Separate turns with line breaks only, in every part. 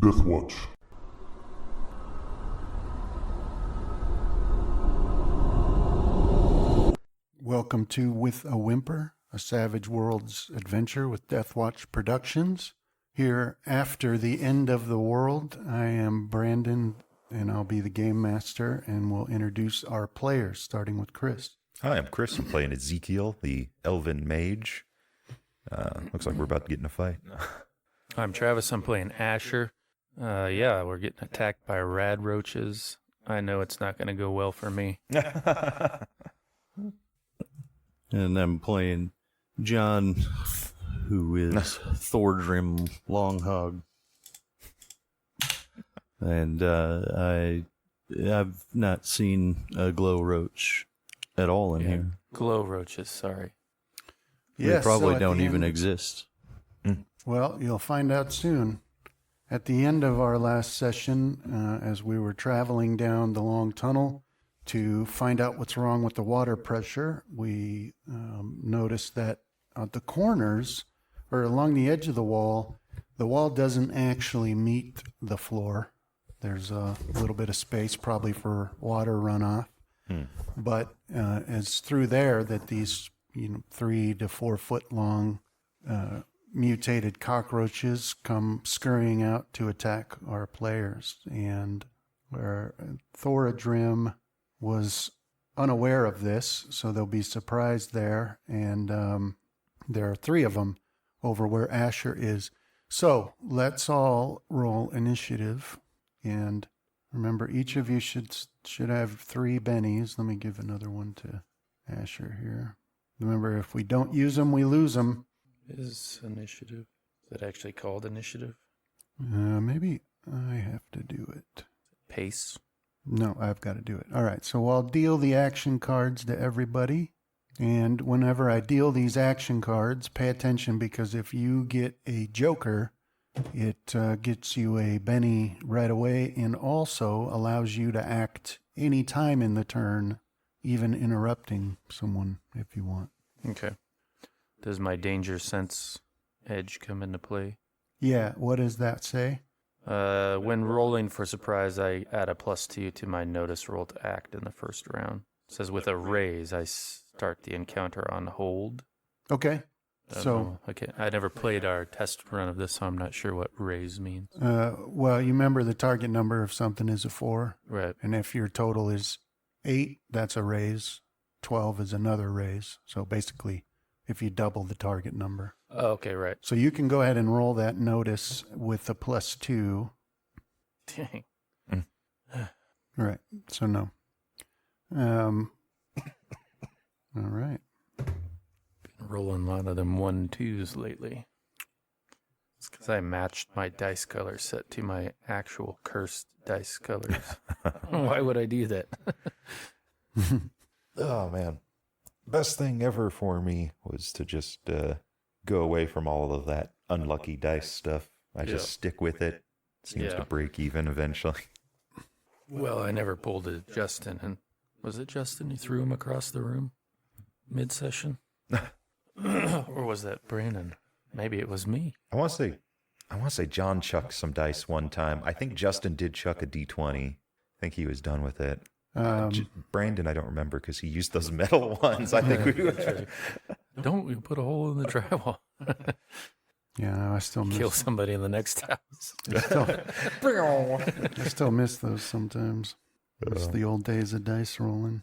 Deathwatch.
Welcome to With a Whimper, a Savage Worlds adventure with Deathwatch Productions. Here after the end of the world, I am Brandon, and I'll be the game master, and we'll introduce our players, starting with Chris.
Hi, I'm Chris. I'm playing Ezekiel, the elven mage. Looks like we're about to get in a fight.
I'm Travis. I'm playing Asher. We're getting attacked by rad roaches. I know it's not going to go well for me.
And I'm playing John, who is Thordrim Longhog. And I've not seen a glow roach at all in here.
Glow roaches, sorry.
They probably don't even exist.
Well, you'll find out soon. At the end of our last session, as we were traveling down the long tunnel to find out what's wrong with the water pressure, we noticed that at the corners, or along the edge of the wall doesn't actually meet the floor. There's a little bit of space probably for water runoff. But it's through there that these 3 to 4 foot long mutated cockroaches come scurrying out to attack our players. And where Thoradrim was unaware of this, so they'll be surprised there. And there are 3 of them over where Asher is. So let's all roll initiative. And remember, each of you should have 3 bennies. Let me give another one to Asher here. Remember, if we don't use them, we lose them.
Is initiative? Is it actually called initiative?
Maybe I have to do it.
Pace?
No, I've got to do it. All right, so I'll deal the action cards to everybody. And whenever I deal these action cards, pay attention, because if you get a joker, it gets you a Benny right away, and also allows you to act any time in the turn, even interrupting someone if you want.
Okay. Does my danger sense edge come into play?
Yeah, what does that say?
When rolling for surprise, I add a +2 to my notice roll to act in the first round. It says with a raise, I start the encounter on hold.
Okay.
Okay, I never played our test run of this, so I'm not sure what raise means.
Well, you remember the target number of something is a 4.
Right.
And if your total is 8, that's a raise. 12 is another raise. So basically, if you double the target number.
Oh, okay, right.
So you can go ahead and roll that notice with a +2.
Dang.
Right. So no. All right.
Been rolling a lot of them 1-2s lately. It's because I matched my dice color set to my actual cursed dice colors. Why would I do that?
Oh, man. Best thing ever for me was to just go away from all of that unlucky dice stuff. I just stick with it. Seems to break even eventually.
Well, I never pulled a Justin. And was it Justin who threw him across the room mid-session? Or was that Brandon? Maybe it was me.
I want to say John chucked some dice one time. I think Justin did chuck a D20. I think he was done with it. Brandon, I don't remember because he used those metal ones. I think we were.
Don't we put a hole in the drywall?
Yeah, no, I still miss.
Kill somebody in the next house.
I still miss those sometimes. It's the old days of dice rolling.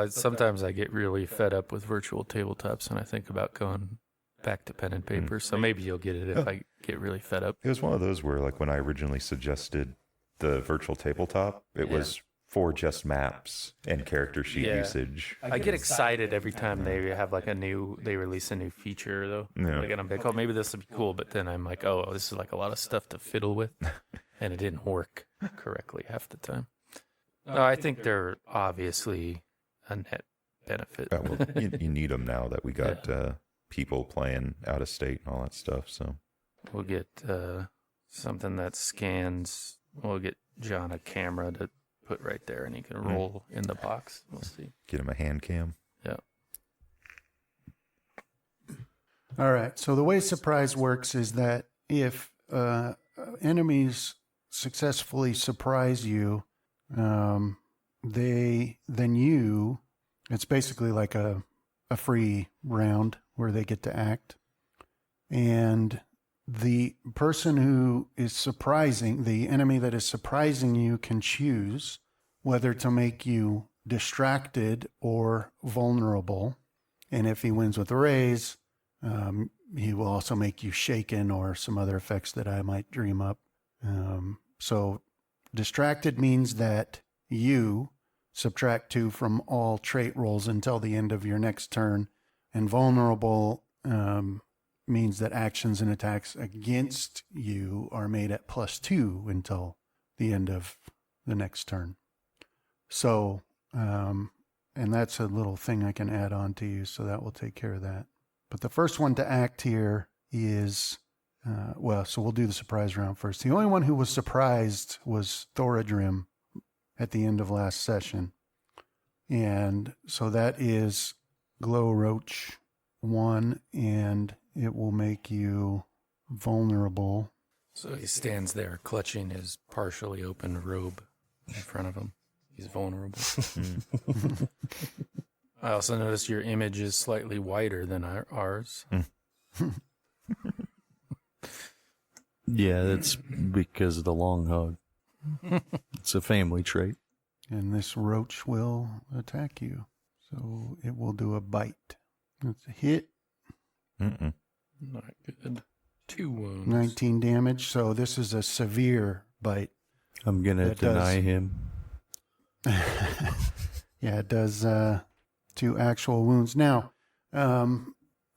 Sometimes I get really fed up with virtual tabletops, and I think about going back to pen and paper. So maybe you'll get it if I get really fed up.
It was one of those where, like, when I originally suggested the virtual tabletop, it was for just maps and character sheet usage.
I get excited every time they have they release a new feature though.
Yeah.
Like, and I'm like, oh, maybe this would be cool. But then I'm like, oh, this is like a lot of stuff to fiddle with, and it didn't work correctly half the time. No, I think they're obviously a net benefit.
Well, you need them now that we got people playing out of state and all that stuff. So
we'll get something that scans. We'll get John a camera to put right there, and he can roll in the box. We'll see.
Get him a hand cam.
Yeah.
All right. So the way surprise works is that if enemies successfully surprise you, it's basically like a free round where they get to act. And the person who is surprising, the enemy that is surprising you, can choose whether to make you distracted or vulnerable. And if he wins with a raise, he will also make you shaken or some other effects that I might dream up. So distracted means that you subtract 2 from all trait rolls until the end of your next turn. And vulnerable means that actions and attacks against you are made at +2 until the end of the next turn. So, and that's a little thing I can add on to you, so that will take care of that. But the first one to act here is, so we'll do the surprise round first. The only one who was surprised was Thoradrim at the end of last session. And so that is Glow Roach 1, and it will make you vulnerable.
So he stands there clutching his partially open robe in front of him. He's vulnerable. I also noticed your image is slightly wider than ours.
Yeah, that's because of the long hug. It's a family trait.
And this roach will attack you. So it will do a bite. It's a hit.
Mm-mm.
Not good. 2 wounds.
19 damage. So this is a severe bite.
I'm going to deny him.
Yeah, it does 2 actual wounds. Now,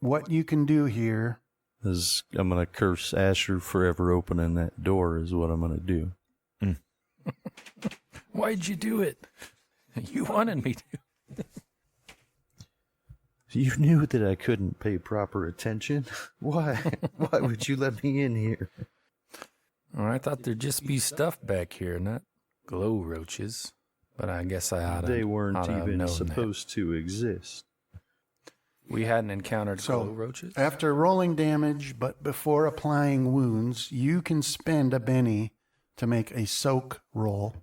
what you can do here
is I'm going to curse Asher forever opening that door is what I'm going to do.
Why'd you do it? You wanted me to.
You knew that I couldn't pay proper attention. Why? Why would you let me in here?
Well, I thought there'd just be stuff back here, not glow roaches. But I guess I ought to.
They weren't even supposed to exist.
We hadn't encountered glow roaches?
After rolling damage, but before applying wounds, you can spend a Benny to make a soak roll,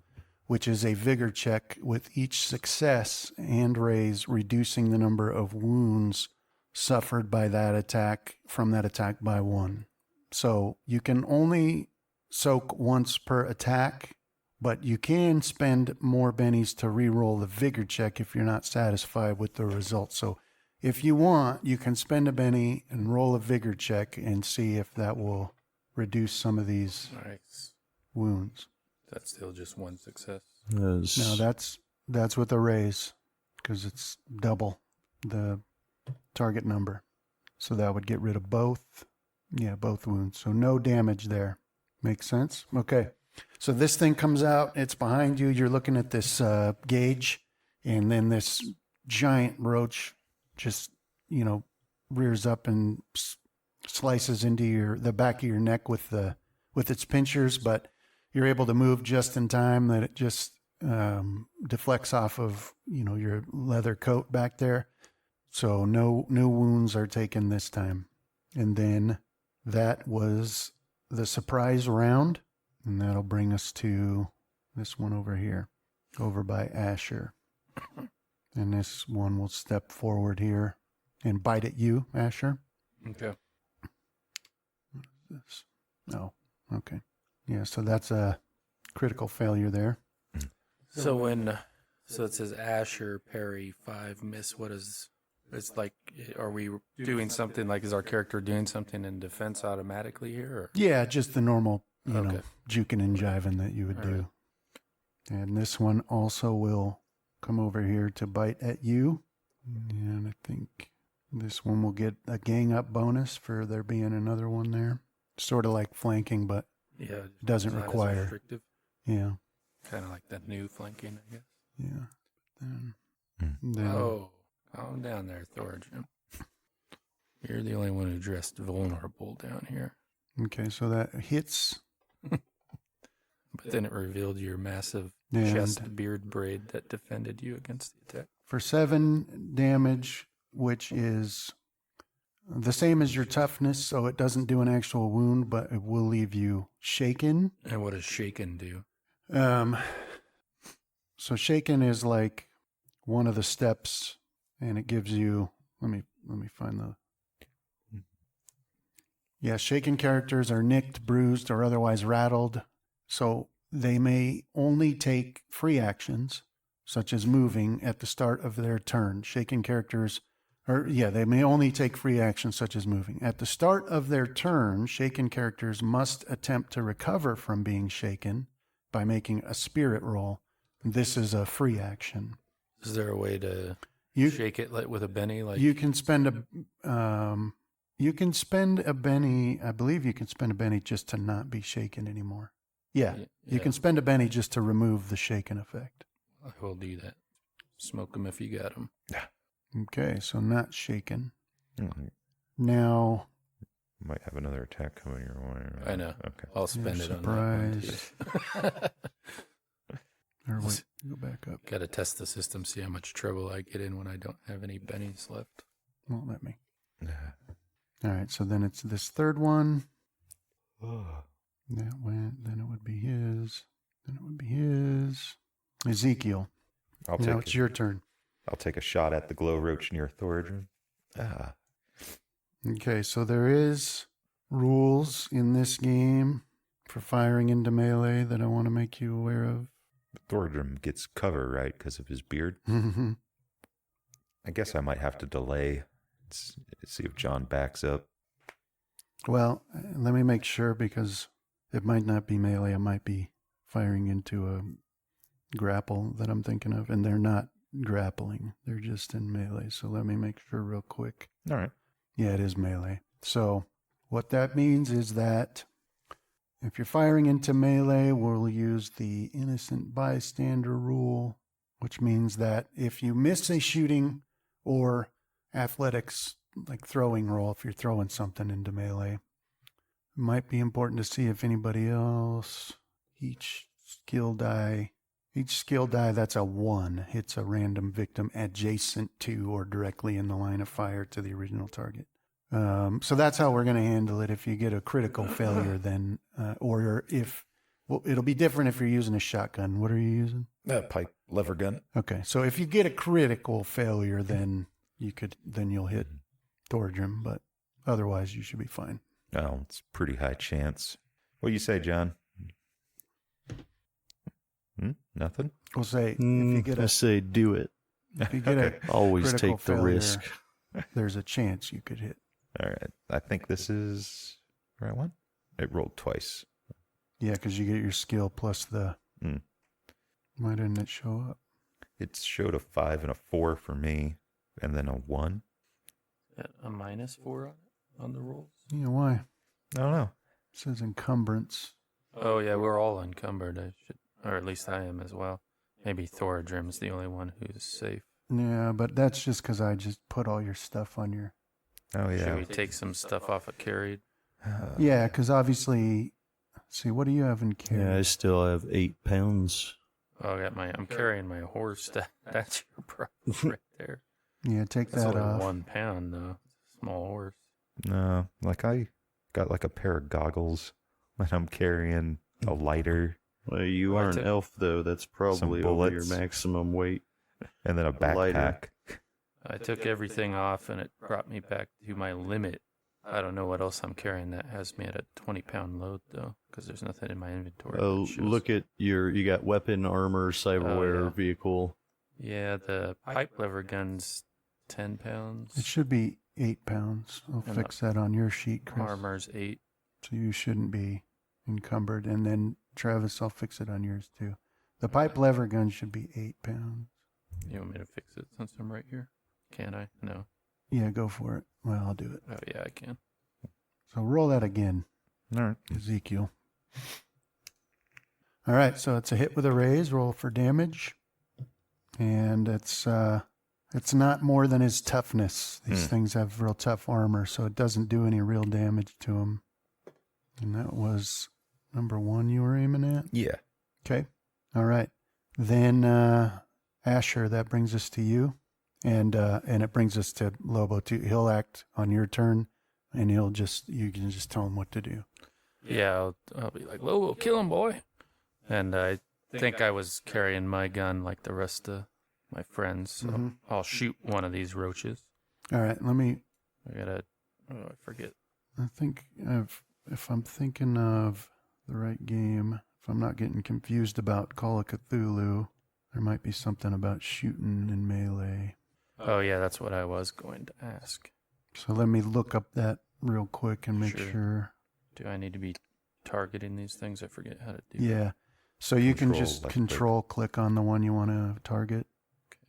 which is a vigor check with each success and raise, reducing the number of wounds suffered by that attack from that attack by 1. So you can only soak once per attack, but you can spend more bennies to re-roll the vigor check if you're not satisfied with the results. So if you want, you can spend a benny and roll a vigor check and see if that will reduce some of these wounds.
That's still just 1 success.
No, that's with a raise, because it's double the target number. So that would get rid of both wounds. So no damage there. Makes sense? Okay. So this thing comes out, it's behind you, you're looking at this gauge, and then this giant roach just, rears up and slices into the back of your neck with its pinchers, but you're able to move just in time that it just deflects off of, your leather coat back there. So no wounds are taken this time. And then that was the surprise round. And that'll bring us to this one over here, over by Asher. And this one will step forward here and bite at you, Asher.
Okay.
What is this? Oh, okay. Yeah, so that's a critical failure there.
So so it says Asher, parry, 5, miss. It's like, are we doing something, like, is our character doing something in defense automatically here? Or?
Yeah, just the normal, juking and jiving that you would do. Right. And this one also will come over here to bite at you. And I think this one will get a gang up bonus for there being another one there. Sort of like flanking, but it doesn't require.
Restrictive.
Yeah.
Kind of like that new flanking, I guess.
Yeah. Then,
calm down there, Thoradrim. You're the only one who dressed vulnerable down here.
Okay, so that hits.
But then it revealed your massive chest beard braid that defended you against the attack.
For 7 damage, which is the same as your toughness, so it doesn't do an actual wound, but it will leave you shaken.
And what does shaken do?
So shaken is like one of the steps, and it gives you. Let me find the. Yeah, shaken characters are nicked, bruised, or otherwise rattled, so they may only take free actions, such as moving, at the start of their turn. Shaken characters, they may only take free actions, such as moving. At the start of their turn, shaken characters must attempt to recover from being shaken by making a spirit roll. This is a free action.
Is there a way to shake it like with a Benny? Like
you can spend a Benny. I believe you can spend a Benny just to not be shaken anymore. Yeah. You can spend a Benny just to remove the shaken effect.
I will do that. Smoke them if you got them.
Yeah.
Okay, so not shaken.
Mm-hmm.
Now,
might have another attack coming your way. Right?
I know.
Okay.
I'll spend it
surprise.
on that one.
Or wait, go back up.
Got to test the system, see how much trouble I get in when I don't have any bennies left.
Won't let me. All right, so then it's this third one. That went, then it would be his. Then it would be his. Ezekiel. Now it's your turn.
I'll take a shot at the glow roach near Thoradrim.
Okay, so there is rules in this game for firing into melee that I want to make you aware of.
Thoradrim gets cover, right, because of his beard?
Mm-hmm.
I guess I might have to delay. See if John backs up.
Well, let me make sure, because it might not be melee. It might be firing into a grapple that I'm thinking of, and they're not grappling. They're just in melee. So let me make sure real quick.
All right.
Yeah, it is melee. So what that means is that if you're firing into melee, we'll use the innocent bystander rule, which means that if you miss a shooting or athletics, like throwing roll, if you're throwing something into melee, it might be important to see if anybody else, each skill die that's a 1 hits a random victim adjacent to or directly in the line of fire to the original target. So that's how we're going to handle it. If you get a critical failure, then, it'll be different if you're using a shotgun. What are you using?
Pipe lever gun.
Okay. So if you get a critical failure, then you'll hit Thoradrim, but otherwise you should be fine.
Oh, it's a pretty high chance. What do you say, John? Nothing?
We'll say, if you get
I say do it.
if you get a
Always
critical
take the
failure,
risk.
there's a chance you could hit.
All right. I think this is the right one. It rolled twice.
Yeah, because you get your skill plus the. Why didn't it show up?
It showed a 5 and a 4 for me, and then a 1.
A -4 on the rolls?
Yeah, why?
I don't know.
It says encumbrance.
Oh, yeah, we're all encumbered. Or at least I am as well. Maybe Thoradrim's the only one who's safe.
Yeah, but that's just because I just put all your stuff on your.
Oh, yeah.
Should we take some stuff off of carried?
Yeah, because obviously. See, what do you have in carry?
Yeah, I still have 8 pounds.
Oh, I'm carrying my horse. That's your problem right there.
Yeah, take
That's
that
only
off.
1 pound, though. Small horse.
No, like I got like a pair of goggles when I'm carrying a lighter.
Well, you are an elf, though. That's probably over your maximum weight.
And then a backpack.
I took everything off, and it brought me back to my limit. I don't know what else I'm carrying that has me at a 20-pound load, though, because there's nothing in my inventory.
Oh, look at you got weapon, armor, cyberware, vehicle.
Yeah, the pipe lever gun's 10 pounds.
It should be 8 pounds. I'll fix that on your sheet, Chris.
Armor's 8.
So you shouldn't be encumbered. And then, Travis, I'll fix it on yours, too. The pipe lever gun should be 8 pounds.
You want me to fix it since I'm right here? Can I? No.
Yeah, go for it. Well, I'll do it.
Oh, yeah, I can.
So roll that again,
All right.
Ezekiel. All right, so it's a hit with a raise. Roll for damage. And it's not more than his toughness. These things have real tough armor, so it doesn't do any real damage to him. And that was number 1 you were aiming at?
Yeah.
Okay. All right. Then, Asher, that brings us to you. And it brings us to Lobo too. He'll act on your turn, and you can just tell him what to do.
Yeah, I'll be like, Lobo, kill him, boy. And I think I was carrying my gun like the rest of my friends, so I'll shoot one of these roaches.
All right,
I forget.
I think if I'm thinking of the right game, if I'm not getting confused about Call of Cthulhu, there might be something about shooting in melee.
Oh, yeah, that's what I was going to ask.
So let me look up that real quick and make sure.
Do I need to be targeting these things? I forget how to do
Yeah. So you can just
left
control click on the one you want to target.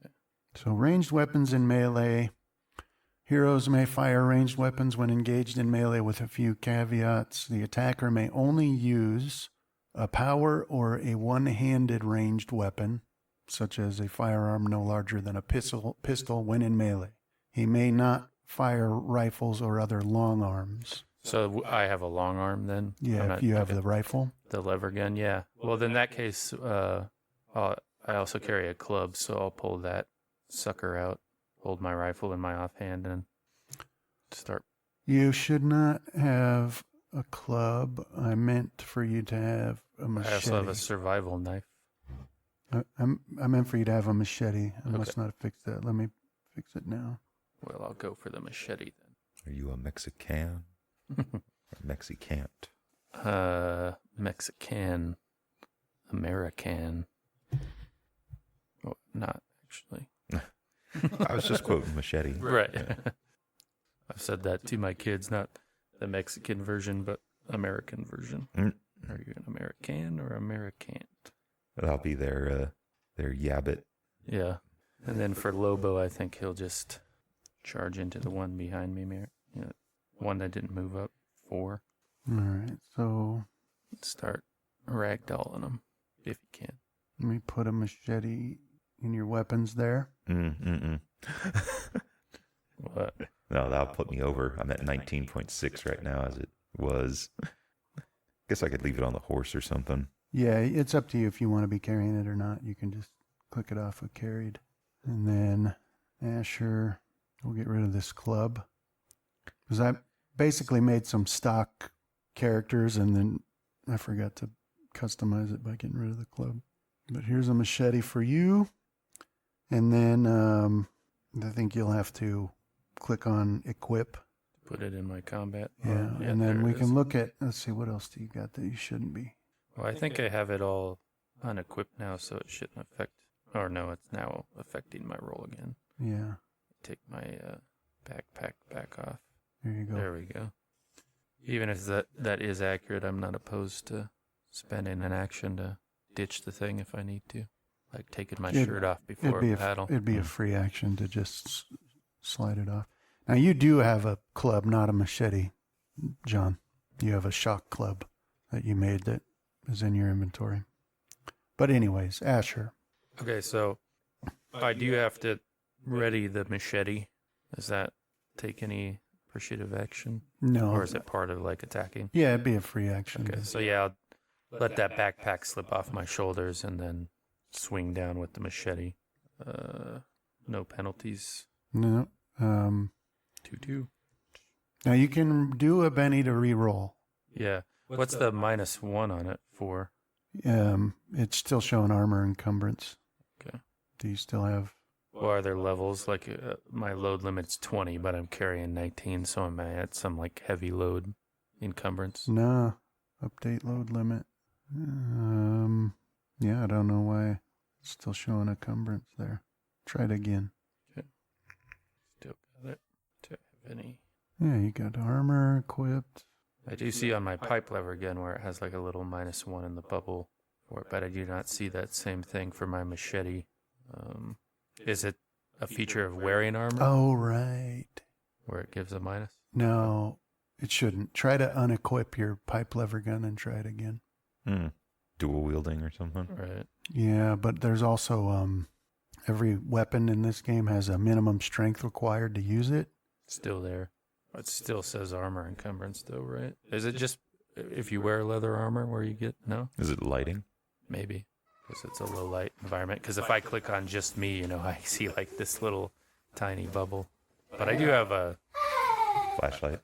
Okay.
So ranged weapons in melee. Heroes may fire ranged weapons when engaged in melee with a few caveats. The attacker may only use a power or a one-handed ranged weapon, such as a firearm no larger than a pistol when in melee. He may not fire rifles or other long arms.
So I have a long arm then?
Yeah, if you have the rifle.
The lever gun, yeah. Well, in that case, I also carry a club, so I'll pull that sucker out, hold my rifle in my offhand, and start.
You should not have a club. I meant for you to have a machete.
I also have a survival knife.
I meant for you to have a machete. I must
Okay.
not have fixed that. Let me fix it now.
Well, I'll go for the machete then.
Are you a Mexican? Or Mexicant?
Mexican, American. Well, not actually.
I was just quoting Machete.
Right. I've said that to my kids, not the Mexican version, but American version.
Mm.
Are you an American or Americant?
That'll be their yabbit.
Yeah. And then for Lobo, I think he'll just charge into the one behind me. One that didn't move up. 4.
All right. So
Start ragdolling them if you can.
let me put a machete in your weapons there.
What?
No, that'll put me over. I'm at 19.6 right now as it was. Guess I could leave it on the horse or something.
Yeah, it's up to you if you want to be carrying it or not. You can just click it off of carried. And then Asher, we'll get rid of this club. Because I basically made some stock characters and then I forgot to customize it by getting rid of the club. But here's a machete for you. And then I think you'll have to click on equip.
Put it in my combat.
Yeah, and then we can look at, let's see, what else do you got that you shouldn't be?
Well, I think I have it all unequipped now, so it shouldn't affect. Or no, it's now affecting my roll again.
Yeah,
Take my backpack back off.
there you go.
There we go. Even if that is accurate, I'm not opposed to spending an action to ditch the thing if I need to. Like taking my shirt off before a battle.
It'd be a free action to just slide it off. Now, you do have a club, not a machete, John. You have a shock club that you made that is in your inventory. But anyways, Asher.
Okay, so I do have to ready the machete. Does that take any pursuit action?
No.
Or is it part of like attacking?
Yeah, it'd be a free action.
Okay, so yeah, I'll let that backpack slip off my shoulders and then swing down with the machete. No penalties.
No.
2-2.
Now, you can do a Benny to re-roll.
Yeah. What's the -1 on it for?
It's still showing armor encumbrance.
Okay.
Do you still have...
Well, are there levels? Like my load limit's 20, but I'm carrying 19, so am I at some like heavy load encumbrance?
No. Update load limit. Yeah, I don't know why it's still showing encumbrance there. Try it again.
Okay. Still got it. Do I have any?
Yeah, you got armor equipped.
I do see on my pipe lever again where it has like a little -1 in the bubble for it, but I do not see that same thing for my machete. Is it a feature of wearing armor
Oh, right.
where it gives a minus?
No, it shouldn't. Try to unequip your pipe lever gun and try it again.
Dual wielding or something.
Right.
Yeah, but there's also every weapon in this game has a minimum strength required to use it.
Still there. It still says armor encumbrance though, right? Is it just if you wear leather armor where you get, no?
Is it lighting?
Maybe. Because it's a low light environment. Because if I click on just me, I see like this little tiny bubble. But I do have a
Flashlight.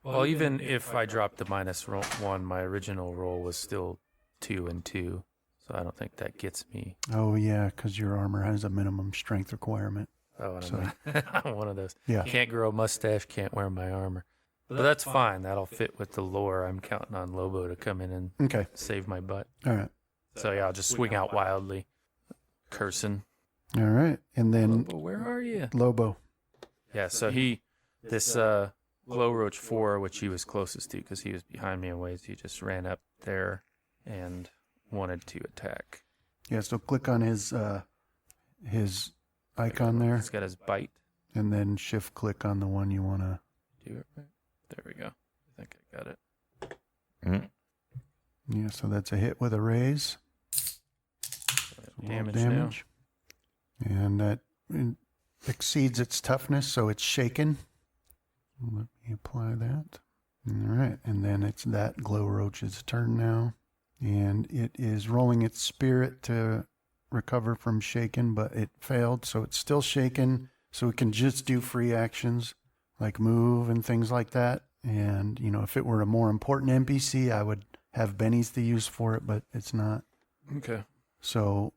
Well, even if I dropped the -1, my original roll was still 2 and 2. So I don't think that gets me.
Oh, yeah, because your armor has a minimum strength requirement.
Oh, and
So-
I'm one of those.
Yeah.
Can't grow a mustache, can't wear my armor. But that's fine. That'll fit with the lore. I'm counting on Lobo to come in and
Okay.
save my butt.
All right.
So yeah, I'll just swing out wildly, cursing.
All right. And then
Lobo, where are you?
Lobo.
Yeah, so this Glowroach 4, which he was closest to because he was behind me in ways, he just ran up there and wanted to attack.
Yeah, so click on his icon there,
He's got his bite.
and then shift click on the one you want to.
Do it right. There we go. I think I got it.
Yeah, so that's a hit with a raise.
Damage,
Damage. And that exceeds its toughness, so it's shaken. Let me apply that. All right, and then it's that Glowroach's turn now. And it is rolling its spirit to recover from shaken, but it failed, so it's still shaken. So it can just do free actions like move and things like that. And, you know, if it were a more important NPC, I would have bennies to use for it, but it's not.
now. Okay.
So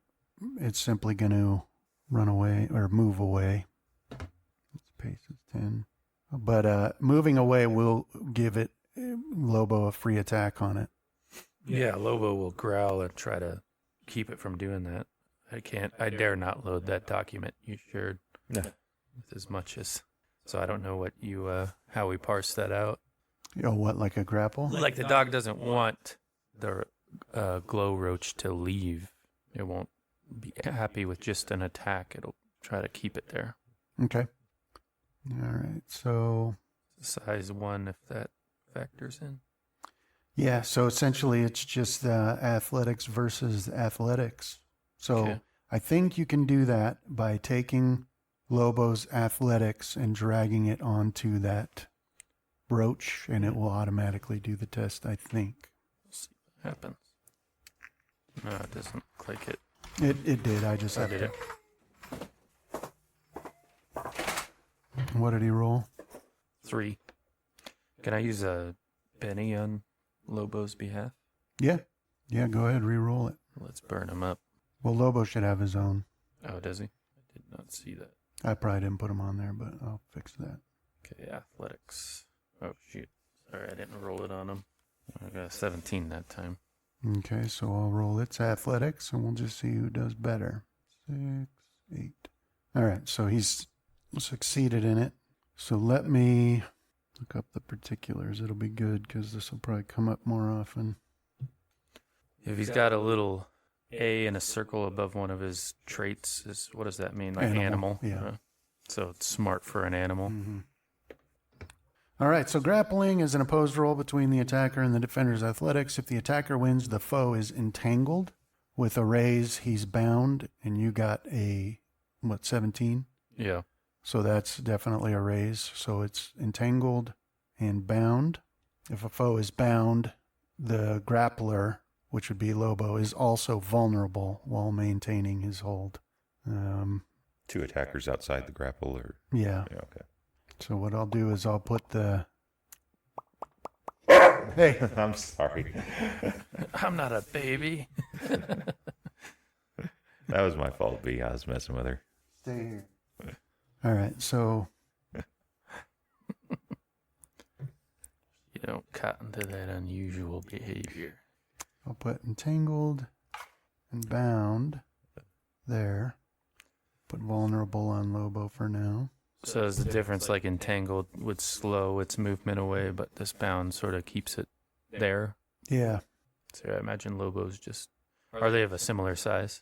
it's simply going to run away or move away. Its pace is 10. But moving away will give it Lobo a free attack on it.
Yeah, Lobo will growl and try to keep it from doing that. I dare not load that document you shared.
No.
With as much as, so I don't know what you, how we parse that out.
Oh, what, like a grapple?
Like the dog doesn't want the Glowroach to leave. It won't be happy with just an attack. It'll try to keep it there.
Okay. All right. So,
Size 1 if that factors in.
yeah. So essentially it's just athletics versus athletics. So
Okay.
I think you can do that by taking Lobo's athletics and dragging it onto that brooch, and it will automatically do the test, I think.
We'll see what happens. No, it doesn't look like it.
It did. I just
I
have
did
to.
it.
What did he roll?
3. Can I use a Benny on Lobo's behalf?
Yeah. Yeah, go ahead. Re-roll it.
Let's burn him up.
Well, Lobo should have his own.
Oh, does he? I did not see that.
I probably didn't put him on there, but I'll fix that.
Okay, athletics. Oh, shoot. Sorry, I didn't roll it on him. I got a 17 that time.
Okay, so I'll roll its athletics, and we'll just see who does better. 6, 8. All right, so he's succeeded in it. So let me look up the particulars. It'll be good because this will probably come up more often.
If he's got a little A and a circle above one of his traits, what does that mean? Like
Animal,
animal?
yeah.
So it's smart for an animal.
Mm-hmm. All right, so grappling is an opposed roll between the attacker and the defender's athletics. If the attacker wins, the foe is entangled. With a raise, he's bound, and you got a, 17?
Yeah.
So that's definitely a raise. So it's entangled and bound. If a foe is bound, the grappler, which would be Lobo, is also vulnerable while maintaining his hold.
2 attackers outside the grapple, or
Yeah.
yeah, okay.
So what I'll do is I'll put the... Hey!
I'm sorry.
I'm not a baby.
That was my fault, B. I was messing with her.
Stay here. All right, so...
You don't cotton to that unusual behavior.
I'll put entangled and bound there. Put vulnerable on Lobo for now.
So is the difference like entangled would slow its movement away, but this bound sort of keeps it there?
Yeah.
So I imagine Lobo's just... Are they of a similar size?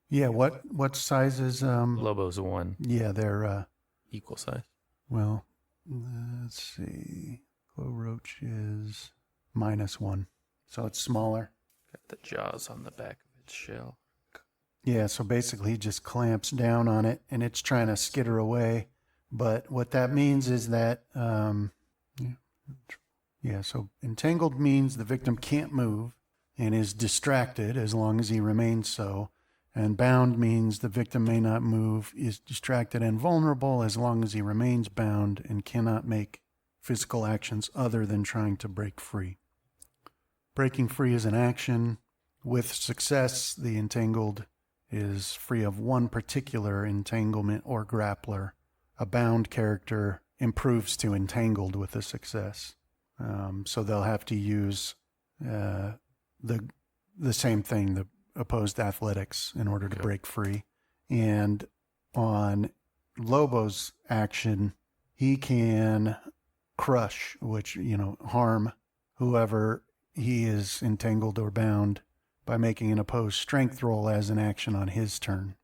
Yeah, what size is...
Lobo's 1.
Yeah, they're...
Equal size.
Well, let's see. Glowroach is -1. So it's smaller.
Got the jaws on the back of its shell.
Yeah, so basically he just clamps down on it and it's trying to skitter away. But what that means is that, so entangled means the victim can't move and is distracted as long as he remains so. And bound means the victim may not move, is distracted and vulnerable as long as he remains bound and cannot make physical actions other than trying to break free. Breaking free is an action. With success, the entangled is free of one particular entanglement or grappler. A bound character improves to entangled with a success. So they'll have to use the same thing, the opposed athletics, in order to break free. And on Lobo's action, he can crush, which, harm whoever he is entangled or bound by making an opposed strength roll as an action on his turn.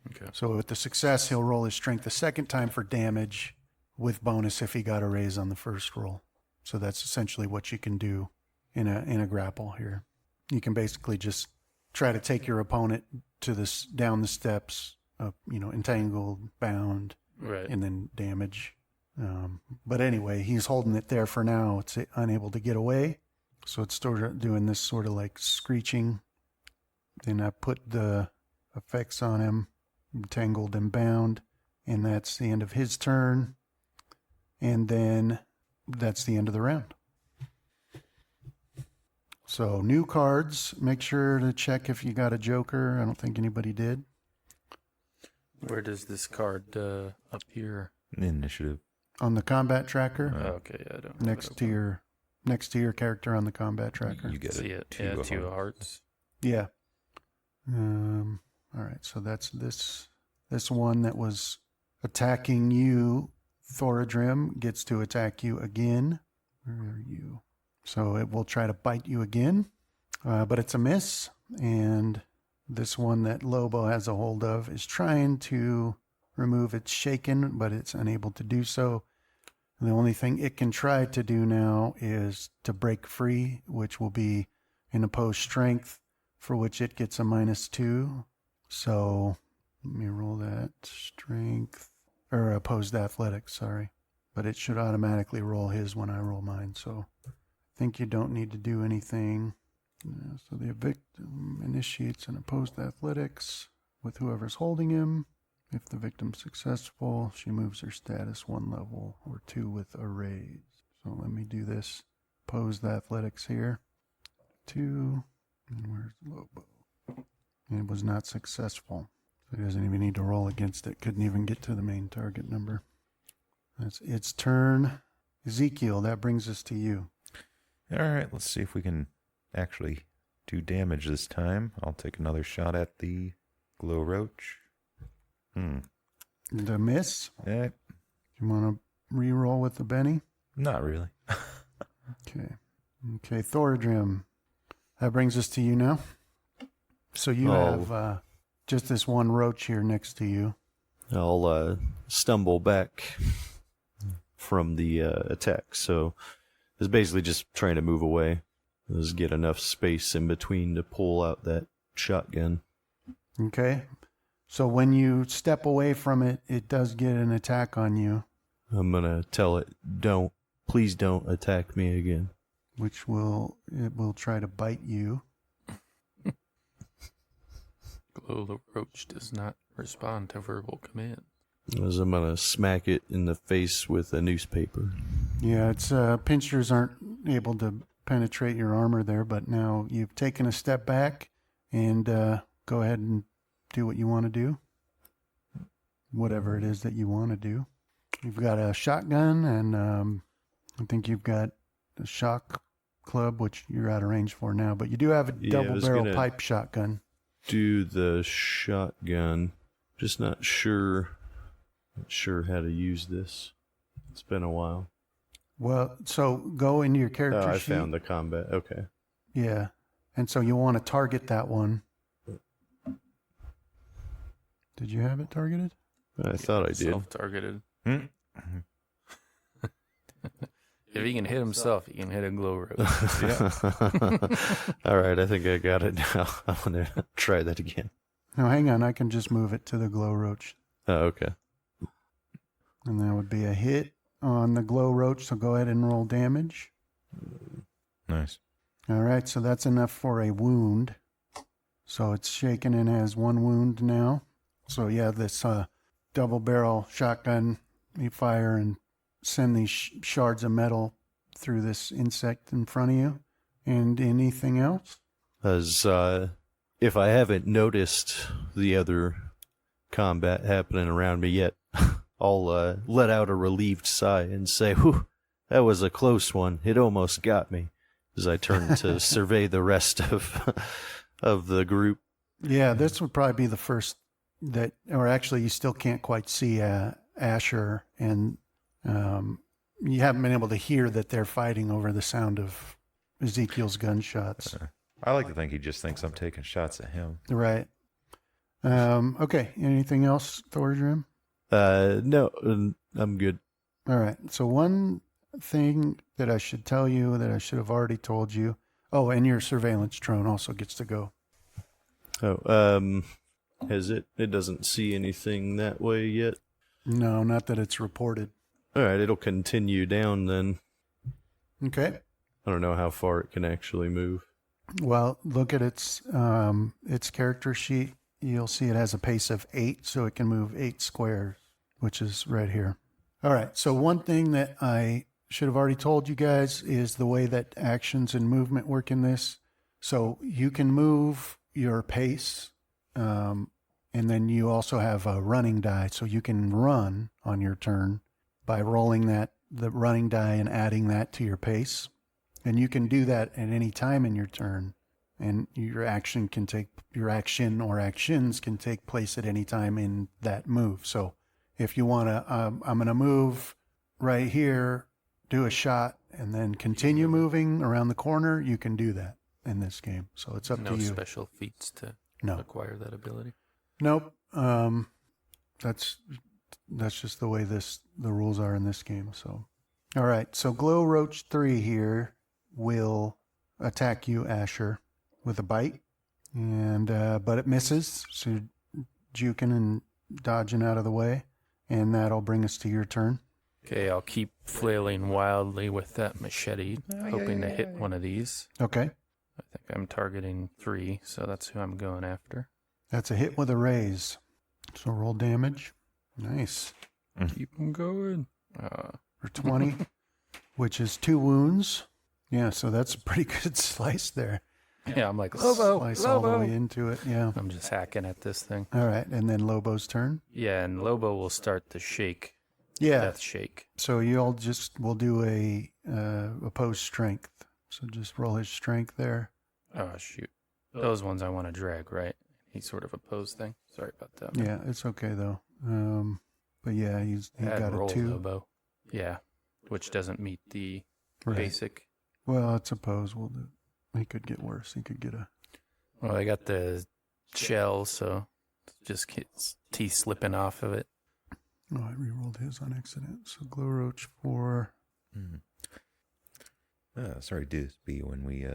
Okay.
So with the success, he'll roll his strength the second time for damage with bonus if he got a raise on the first roll. So that's essentially what you can do in a grapple here. You can basically just try to take your opponent to this down the steps, entangled, bound,
Right.
and then damage. But anyway, he's holding it there for now. It's unable to get away. So it's sort of doing this sort of like screeching. Then I put the effects on him, entangled and bound, and that's the end of his turn. And then that's the end of the round. So new cards, make sure to check if you got a joker. I don't think anybody did.
Where does this card appear?
Initiative.
On the combat tracker,
Okay, I don't.
next to your character on the combat tracker.
You get
See
it.
it. Yeah, 2 of hearts.
Yeah. All right. So that's this one that was attacking you. Thoradrim gets to attack you again. Where are you? So it will try to bite you again, but it's a miss. And this one that Lobo has a hold of is trying to remove its shaken, but it's unable to do so. And the only thing it can try to do now is to break free, which will be an opposed strength, for which it gets a -2. So let me roll that. Strength, or opposed athletics, sorry. But it should automatically roll his when I roll mine. So I think you don't need to do anything. So the victim initiates an opposed athletics with whoever's holding him. If the victim's successful, she moves her status 1 level or 2 with a raise. So let me do this. Opposed athletics here. 2. And where's Lobo? And it was not successful. So he doesn't even need to roll against it. Couldn't even get to the main target number. That's its turn. Ezekiel, that brings us to you.
All right, let's see if we can actually do damage this time. I'll take another shot at the glow roach.
The miss.
Eh,
You want to re-roll with the Benny?
not really.
Okay. Okay, Thoradrim. That brings us to you now. So you have just this one roach here next to you.
I'll stumble back from the attack. So it's basically just trying to move away. Just get enough space in between to pull out that shotgun.
Okay. So when you step away from it, it does get an attack on you,
I'm going to tell it, please don't attack me again.
which will try to bite you.
Glow the roach does not respond to verbal command.
As I'm going to smack it in the face with a newspaper.
Yeah, its pincers aren't able to penetrate your armor there, but now you've taken a step back and go ahead and do what you want to do. Whatever it is that you want to do. You've got a shotgun, and I think you've got a shock club, which you're out of range for now, but you do have a double-barrel pipe shotgun.
Do the shotgun. Just not sure how to use this. It's been a while.
Well, so go into your character
I
sheet.
found the combat. Okay.
Yeah. And so you want to target that one. Did you have it targeted?
I thought I did.
Self-targeted. If he can hit himself, he can hit a glow roach.
All right, I think I got it now. I'm going to try that again.
No, hang on. I can just move it to the glow roach.
Oh, okay.
And that would be a hit on the glow roach, so go ahead and roll damage.
Nice.
All right, so that's enough for a wound. So it's shaken and has 1 wound now. So yeah, this double barrel shotgun, you fire and send these shards of metal through this insect in front of you. And anything else?
As if I haven't noticed the other combat happening around me yet, I'll let out a relieved sigh and say, "Whew, that was a close one. It almost got me." As I turn to survey the rest of the group.
Yeah, this would probably be the first that, or actually, you still can't quite see Asher, and you haven't been able to hear that they're fighting over the sound of Ezekiel's gunshots.
I like to think he just thinks I'm taking shots at him.
Right. Okay. Anything else, Thorgrim?
No, I'm good.
All right. So one thing that I should tell you that I should have already told you. Oh, and your surveillance drone also gets to go.
Oh, has it? It doesn't see anything that way yet.
No, not that it's reported.
All right, it'll continue down then.
Okay.
I don't know how far it can actually move.
Well, look at its character sheet. You'll see it has a pace of 8, so it can move 8 squares, which is right here. All right. So one thing that I should have already told you guys is the way that actions and movement work in this. So you can move your pace, and then you also have a running die, so you can run on your turn by rolling the running die and adding that to your pace. And you can do that at any time in your turn, and your action or actions can take place at any time in that move. So if you want to, I'm going to move right here, do a shot, and then continue moving around the corner, you can do that in this game. So it's up to you.
No special feats to acquire that ability.
Nope. That's just the way the rules are in this game. So, all right. So Glow Roach 3 here will attack you, Asher, with a bite, and but it misses. So juking and dodging out of the way, and that'll bring us to your turn.
Okay, I'll keep flailing wildly with that machete, hoping to hit one of these.
Okay.
I think I'm targeting 3, so that's who I'm going after.
That's a hit with a raise. So roll damage. Nice.
Keep them going.
For 20, which is 2 wounds. Yeah, so that's a pretty good slice there.
Yeah, I'm like, Lobo,
Slice
Lobo.
all the way into it, yeah.
I'm just hacking at this thing.
All right, and then Lobo's turn.
Yeah, and Lobo will start to shake.
Yeah.
Death shake.
So we'll do a opposed strength. So just roll his strength there.
Oh, shoot. Those ones I want to drag, right? He's sort of opposed thing. Sorry about that.
Yeah, it's okay though. But yeah, he got
roll
a 2.
Lobo. Yeah, which doesn't meet the
Right.
basic.
Well, it's opposed. He could get worse. He could get a...
Well, I got the shell, so just gets teeth slipping off of it.
Oh, I re-rolled his on accident. So Glow Roach 4.
Sorry, DSB, when we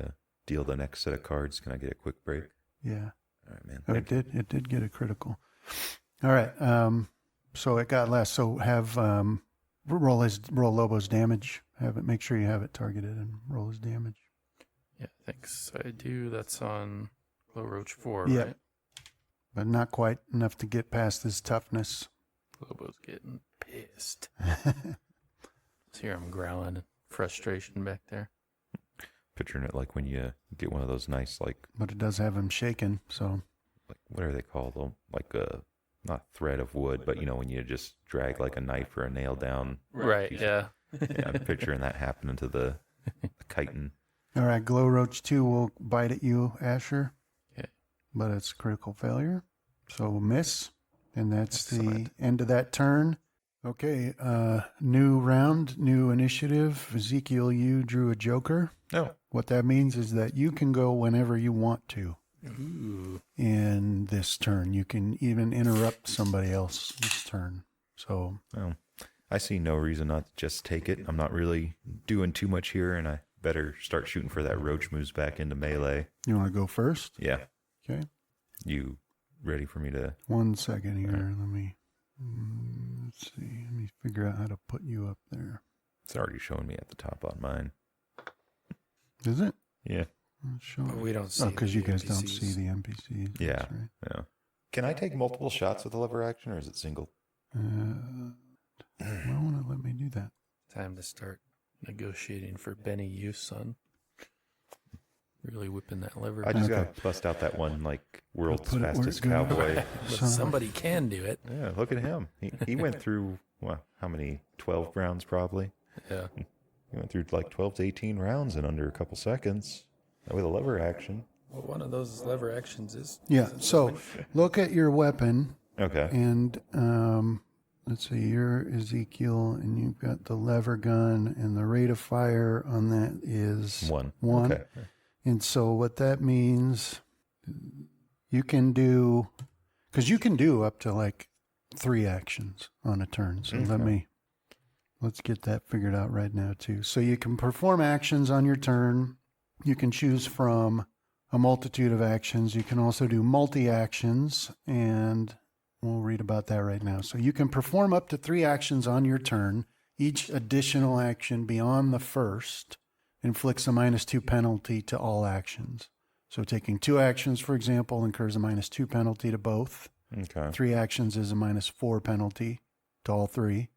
deal the next set of cards, can I get a quick break?
Yeah.
All right, man.
Oh, it did get a critical. All right. So it got less. So have roll Lobo's damage. Make sure you have it targeted and roll his damage.
Yeah, thanks. I do. That's on Glow Roach 4,
Yeah.
right?
But not quite enough to get past his toughness.
Lobo's getting pissed. So here I'm growling in frustration back there.
Picturing it like when you get one of those nice, like,
But it does have him shaken, so...
like what are they called? Though? Like not thread of wood, but when you just drag like a knife or a nail down.
Right, yeah.
Yeah, I'm picturing that happening to the chitin.
All right, Glow Roach 2 will bite at you, Asher.
Okay.
But it's a critical failure. So miss. And that's
Excellent.
the end of that turn. Okay, new round, new initiative. Ezekiel, you drew a joker.
Oh.
What that means is that you can go whenever you want to
Ooh.
in this turn. You can even interrupt somebody else's turn. So,
I see no reason not to just take it. I'm not really doing too much here, and I better start shooting for that roach moves back into melee.
you want to go first?
Yeah.
Okay.
You ready for me to...
1 second here. Let me, let's see. Let me figure out how to put you up there.
It's already showing me at the top on mine.
Is it?
Yeah.
But we don't see.
Oh, because you guys don't
NPCs.
see the NPCs.
Yeah.
That's right.
Yeah. Can I take multiple shots with the lever action, or is it single?
Why won't it let me do that?
Time to start negotiating for Benny use, son. Really whipping that lever.
I just
Okay.
got to bust out that one, like, world's
Put it where
fastest
it goes.
cowboy.
But
So-
somebody can do it.
Yeah, look at him. He went through, well, how many? 12 rounds, probably.
Yeah.
He went through like 12 to 18 rounds in under a couple seconds with a lever action.
Well, one of those lever actions is.
Yeah. So look at your weapon,
Okay.
and let's see, you're Ezekiel, and you've got the lever gun, and the rate of fire on that is
One.
One.
Okay.
And so what that means, you can do, because you can do up to like 3 actions on a turn. So let's get that figured out right now too. So you can perform actions on your turn. You can choose from a multitude of actions. You can also do multi-actions, and we'll read about that right now. So you can perform up to 3 actions on your turn. Each additional action beyond the first inflicts a -2 penalty to all actions. So taking 2 actions, for example, incurs a -2 penalty to both.
Okay.
3 actions is a -4 penalty to all 3.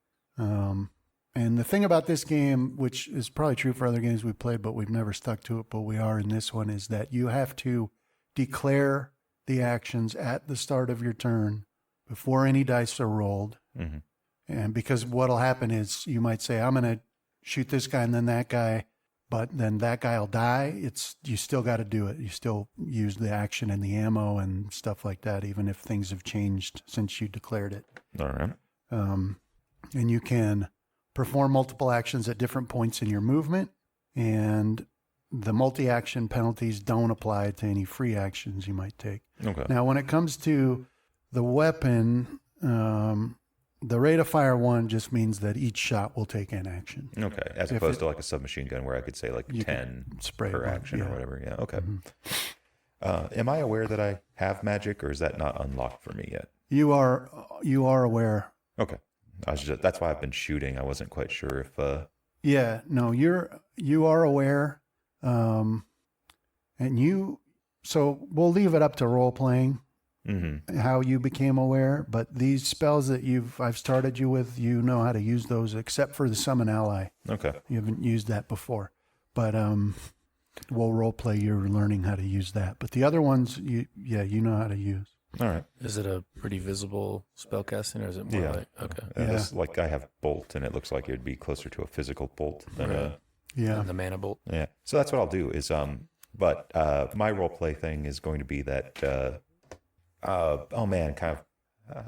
And the thing about this game, which is probably true for other games we've played, but we've never stuck to it, but we are in this one, is that you have to declare the actions at the start of your turn before any dice are rolled.
Mm-hmm.
And because what'll happen is you might say, I'm going to shoot this guy and then that guy, but then that guy will die. You still got to do it. You still use the action and the ammo and stuff like that, even if things have changed since you declared it.
All right.
And you can perform multiple actions at different points in your movement, and the multi-action penalties don't apply to any free actions you might take.
Okay.
Now, when it comes to the weapon, the rate of fire 1 just means that each shot will take an action.
Okay. As opposed to like a submachine gun where I could say like
You
10
spray
per
one,
action
yeah.
or whatever. Yeah. Okay.
Mm-hmm.
Am I aware that I have magic, or is that not unlocked for me yet?
You are aware.
Okay. That's why I've been shooting. I wasn't quite sure if
Yeah, no, you are aware. And so we'll leave it up to role playing how you became aware, but these spells that I've started you with, you know how to use those, except for the summon ally.
Okay.
You haven't used that before, but we'll role play you're learning how to use that. But the other ones, you know how to use.
All right.
Is it a pretty visible spell casting, or is it more
Yeah.
like okay?
This, like I have bolt, and it looks like it would be closer to a physical bolt than a
Yeah.
And the mana bolt.
yeah. So that's what I'll do is but my role play thing is going to be that oh man, kind of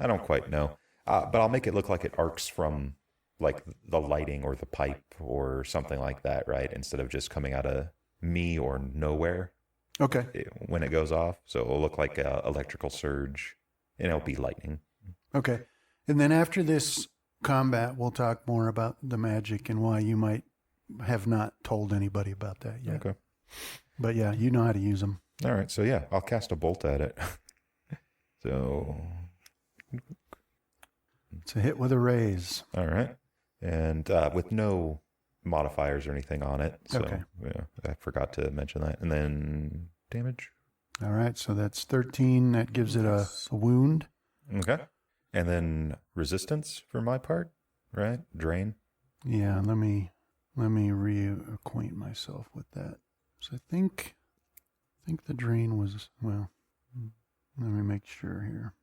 I don't quite know, but I'll make it look like it arcs from like the lighting or the pipe or something like that, right? Instead of just coming out of me or nowhere.
Okay.
When it goes off. So it'll look like an electrical surge, and it'll be lightning.
Okay. And then after this combat, we'll talk more about the magic and why you might have not told anybody about that yet.
Okay.
But yeah, you know how to use them.
All right. So yeah, I'll cast a bolt at it. So,
It's a hit with a raise.
all right. And with no modifiers or anything on it. So,
Okay.
yeah, I forgot to mention that. And then damage.
All right. So that's 13. That gives it a wound.
Okay. And then resistance for my part, right? Drain.
Yeah. Let me reacquaint myself with that. So I think the drain was, well, let me make sure here.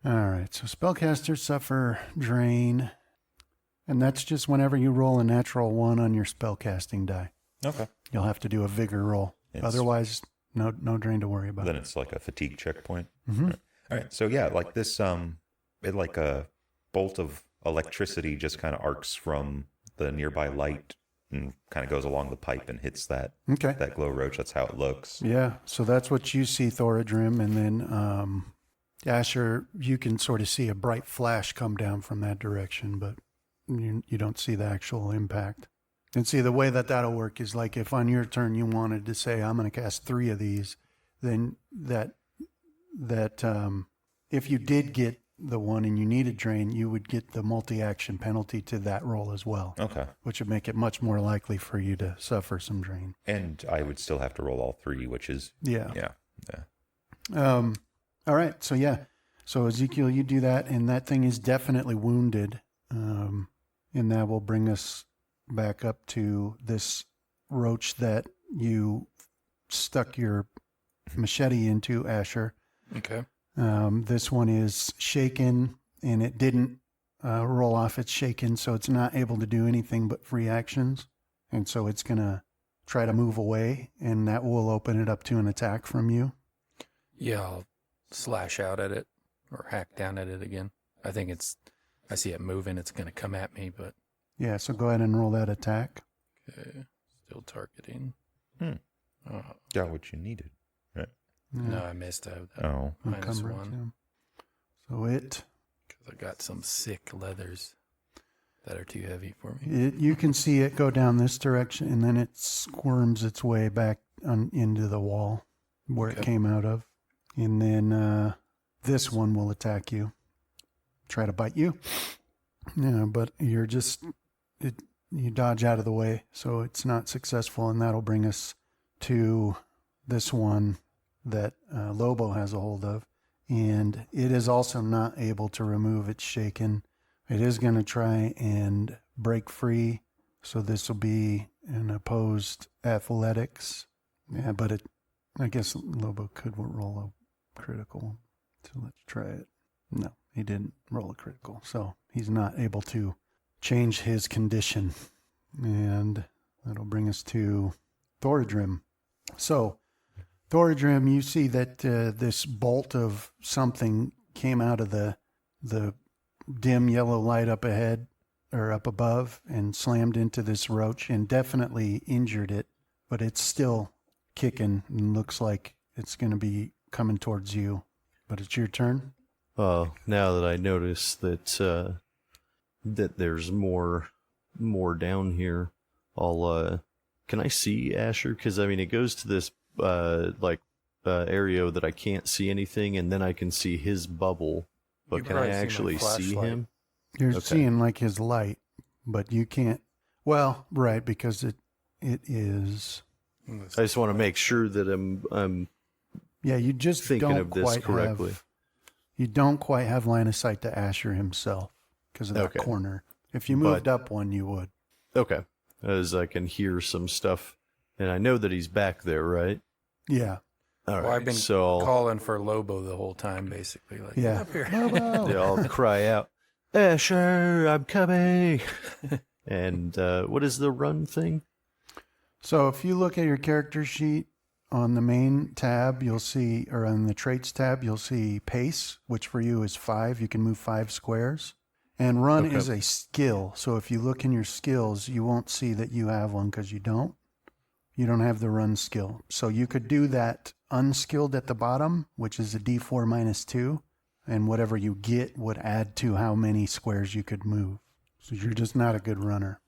All right. So spellcasters suffer drain. And that's just whenever you roll a natural 1 on your spellcasting die.
Okay.
You'll have to do a vigor roll. Otherwise, no drain to worry about.
Then it's like a fatigue checkpoint.
Mm-hmm.
All right. So yeah, like this, it like a bolt of electricity just kind of arcs from the nearby light and kind of goes along the pipe and hits that
Okay.
glow roach. That's how it looks.
Yeah. So that's what you see, Thoradrim. And then Asher, you can sort of see a bright flash come down from that direction, but you don't see the actual impact. And see, the way that'll work is like if on your turn you wanted to say, I'm going to cast 3 of these, then that if you did get the one and you needed drain, you would get the multi-action penalty to that roll as well.
Okay.
Which would make it much more likely for you to suffer some drain.
And I would still have to roll all 3, which is
Yeah.
Yeah.
All right. So yeah. So Ezekiel, you do that, and that thing is definitely wounded. And that will bring us back up to this roach that you stuck your machete into, Asher.
Okay.
This one is shaken, and it didn't roll off its shaken, so it's not able to do anything but free actions. And so it's going to try to move away, and that will open it up to an attack from you.
Yeah, I'll slash out at it or hack down at it again. I see it moving. It's going to come at me, but.
Yeah, so go ahead and roll that attack.
Okay. Still targeting.
Got what you needed, right?
No, I missed.
Oh.
-1.
So it...
Because I got some sick leathers that are too heavy for me.
You can see it go down this direction, and then it squirms its way back into the wall where it came out of. And then this one will attack you. Try to bite you. Yeah, but you're just... you dodge out of the way, so it's not successful, and that'll bring us to this one that Lobo has a hold of. And it is also not able to remove its shaken. It is going to try and break free, so this will be an opposed athletics. Yeah, but I guess Lobo could roll a critical, so let's try it. No, he didn't roll a critical, so he's not able to change his condition. And that'll bring us to Thoradrim. So, Thoradrim, you see that this bolt of something came out of the dim yellow light up ahead, or up above, and slammed into this roach and definitely injured it, but it's still kicking and looks like it's going to be coming towards you. But it's your turn.
Now that I notice that that there's more down here, can I see Asher? Because I mean, it goes to this area that I can't see anything, and then I can see his bubble. But can I actually see him?
You're seeing like his light, but you can't. Well, right, because it is.
I just want to make sure that I'm
Yeah, you just
thinking
don't
of this
quite
correctly.
You don't quite have line of sight to Asher himself because of that corner. If you moved up one, you would.
Okay. As I can hear some stuff, and I know that he's back there, right?
Yeah.
All right.
Well, I've been calling for Lobo the whole time, basically. Like,
Yeah.
up here.
Lobo!
Yeah, I'll cry out, Asher, I'm coming. And what is the run thing?
So if you look at your character sheet on the main tab, you'll see, or on the traits tab, you'll see pace, which for you is 5. You can move 5 squares. And run is a skill. So if you look in your skills, you won't see that you have one because you don't. You don't have the run skill. So you could do that unskilled at the bottom, which is a D4 minus 2. And whatever you get would add to how many squares you could move. So you're just not a good runner.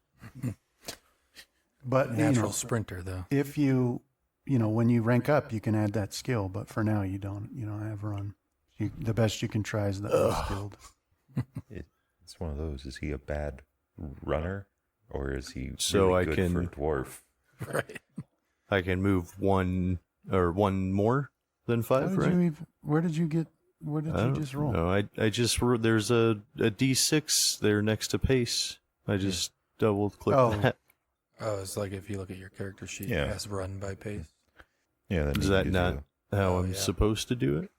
But
Natural sprinter, though.
if you when you rank up, you can add that skill. But for now, you don't have run. The best you can try is the unskilled.
It's one of those. Is he a bad runner, or is he
So
really
I
good
can-
for a dwarf?
Right.
I can move one more than 5, right?
Where did you just roll?
No, I just there's a D6 there next to pace. I just double click that.
Oh, it's like if you look at your character sheet,
Yeah.
it has run by pace.
Yeah, that
Is that not how I'm
yeah.
supposed to do it?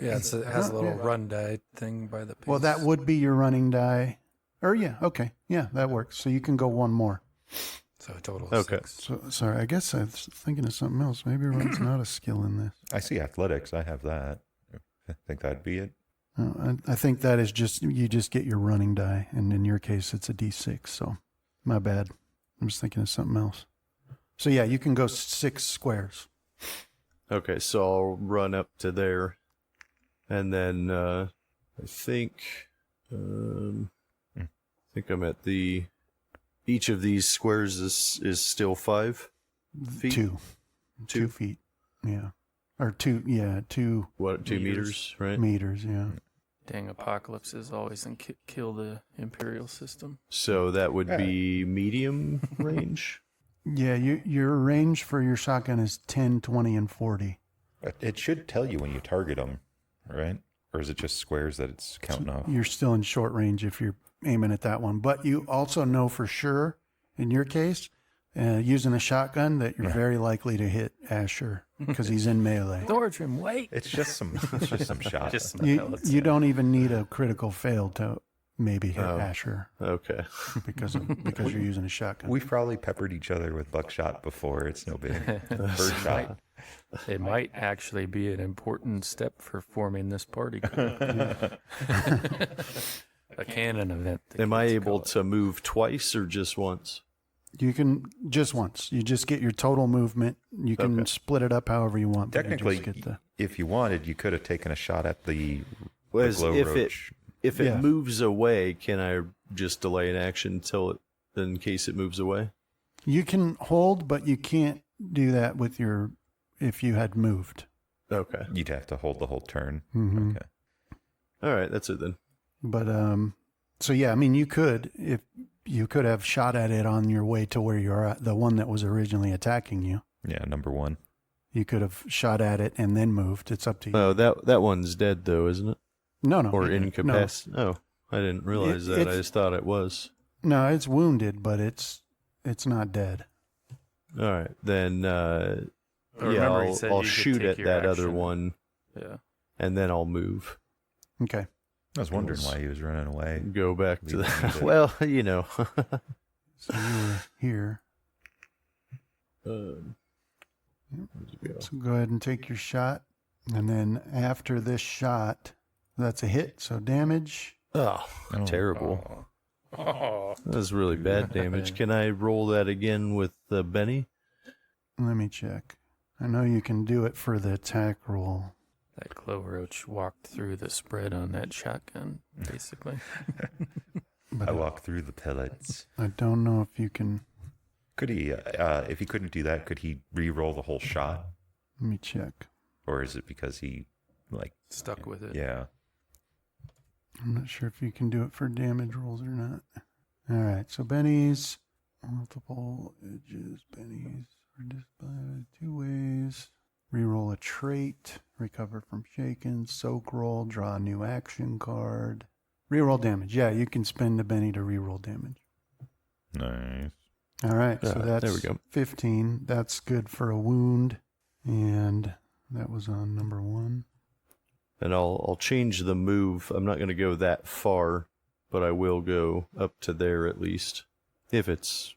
Yeah, it has a little run die thing by the pace.
Well, that would be your running die. Or yeah, okay. Yeah, that works. So you can go one more.
So a total of
Okay.
6.
So sorry, I guess I was thinking of something else. Maybe run's not a skill in this.
I see athletics. I have that. I think that'd be it.
I think that is you just get your running die, and in your case, it's a D6. So my bad. I'm just thinking of something else. So yeah, you can go 6 squares.
Okay, so I'll run up to there, and then I think I'm at each of these squares is still 5 feet.
2 feet. Yeah. Or 2. Yeah, 2
What, 2 meters, right?
meters. Yeah.
Dang apocalypses always kill the Imperial system.
So that would be medium range?
Yeah, your range for your shotgun is 10, 20, and 40.
It should tell you when you target them, right? Or is it just squares that it's counting off?
You're still in short range if you're aiming at that one. But you also know for sure, in your case, using a shotgun, that you're very likely to hit Asher because he's in melee.
Thortrim, wait!
It's just some shots.
Just some
You,
pellets.
you don't even need a critical fail to maybe hit Asher
Okay.
because you're using a shotgun.
We've probably peppered each other with buckshot before. It's no big. First shot.
It might actually be an important step for forming this party group. A canon event.
Am I able to move twice or just once?
You can just once. You just get your total movement. You can split it up however you want. but you
Technically,
just get
if you wanted, you could have taken a shot at the
Whereas
glow roach.
if it
Yeah.
moves away, can I just delay an action until it, in case it moves away?
You can hold, but you can't do that with if you had moved.
Okay.
You'd have to hold the whole turn.
Mhm.
Okay.
All right, that's it then.
But so yeah, I mean, you could have shot at it on your way to where you're at, the one that was originally attacking you.
Yeah, number one.
You could have shot at it and then moved. It's up to you.
Oh, that one's dead though, isn't it?
No,
Or incapacitated? Oh, I didn't realize that. I just thought it was.
No, it's wounded, but it's not dead.
All right, then.
remember he said
I'll
you could
shoot
take
at
your
that other
action.
one,
Yeah.
and then I'll move.
Okay.
I was wondering why he was running away.
Go back to
We
that.
need it.
Well, you know.
So you were here.
Where'd you go?
So go ahead and take your shot. And then after this shot, that's a hit. So damage.
Oh, terrible.
Oh.
That was really bad damage. Can I roll that again with Benny?
Let me check. I know you can do it for the attack roll.
That glow roach walked through the spread on that shotgun, basically.
But
I walk through the pellets.
I don't know if you can.
Could he, if he couldn't do that, could he re-roll the whole shot?
Let me check.
Or is it because he, like,
Stuck with it.
yeah.
I'm not sure if you can do it for damage rolls or not. All right. So Benny's multiple edges. Benny's are displayed 2 ways. Reroll a trait. Recover from shaken. Soak roll. Draw a new action card. Reroll damage. Yeah, you can spend the Benny to reroll damage.
Nice.
All right. So that's
there we go.
15. That's good for a wound. And that was on number 1.
And I'll change the move. I'm not going to go that far, but I will go up to there at least, if it's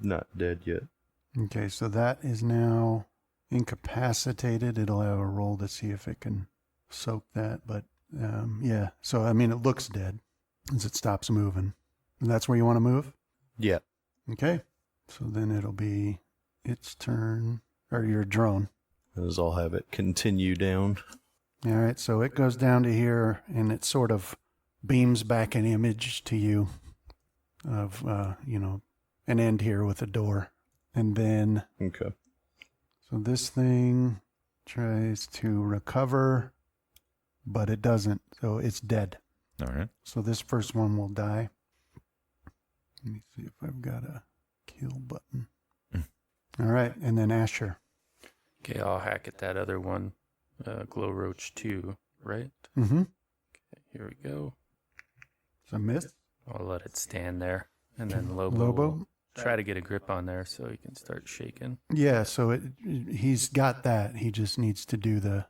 not dead yet.
Okay, so that is now incapacitated. It'll have a roll to see if it can soak that. But yeah, so I mean, it looks dead as it stops moving. And that's where you want to move?
Yeah.
Okay, so then it'll be its turn, or your drone.
As I'll have it continue down.
All right, so it goes down to here, and it sort of beams back an image to you of, an end here with a door. And then,
Okay.
so this thing tries to recover, but it doesn't, so it's dead.
All right.
So this first one will die. Let me see if I've got a kill button. All right, and then Asher.
Okay, I'll hack at that other one. Glow roach 2, right?
Mm-hmm.
Okay, here we go.
It's a miss.
I'll let it stand there. And then Lobo.
Lobo?
Try to get a grip on there so he can start shaking.
Yeah, so he's got that. He just needs to do the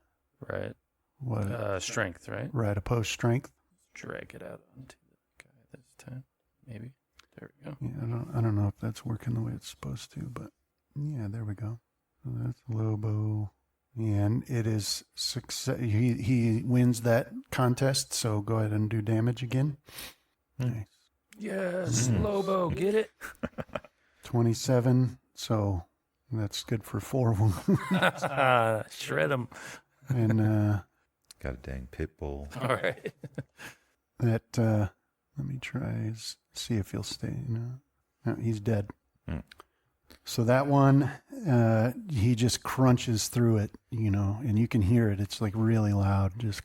Right.
what?
Strength, right?
Right, opposed strength.
Drag it out onto the guy this time. Maybe. There we go.
Yeah, I don't know if that's working the way it's supposed to, but yeah, there we go. So that's Lobo, and it is success. He wins that contest. So go ahead and do damage again. Nice.
Yes, Lobo, get it.
27. So that's good for 4 wounds.
Shred him.
And
Got a dang pit bull.
All right.
that let me try see if he'll stay. No, he's dead. So that one, he just crunches through it, and you can hear it. It's like really loud, just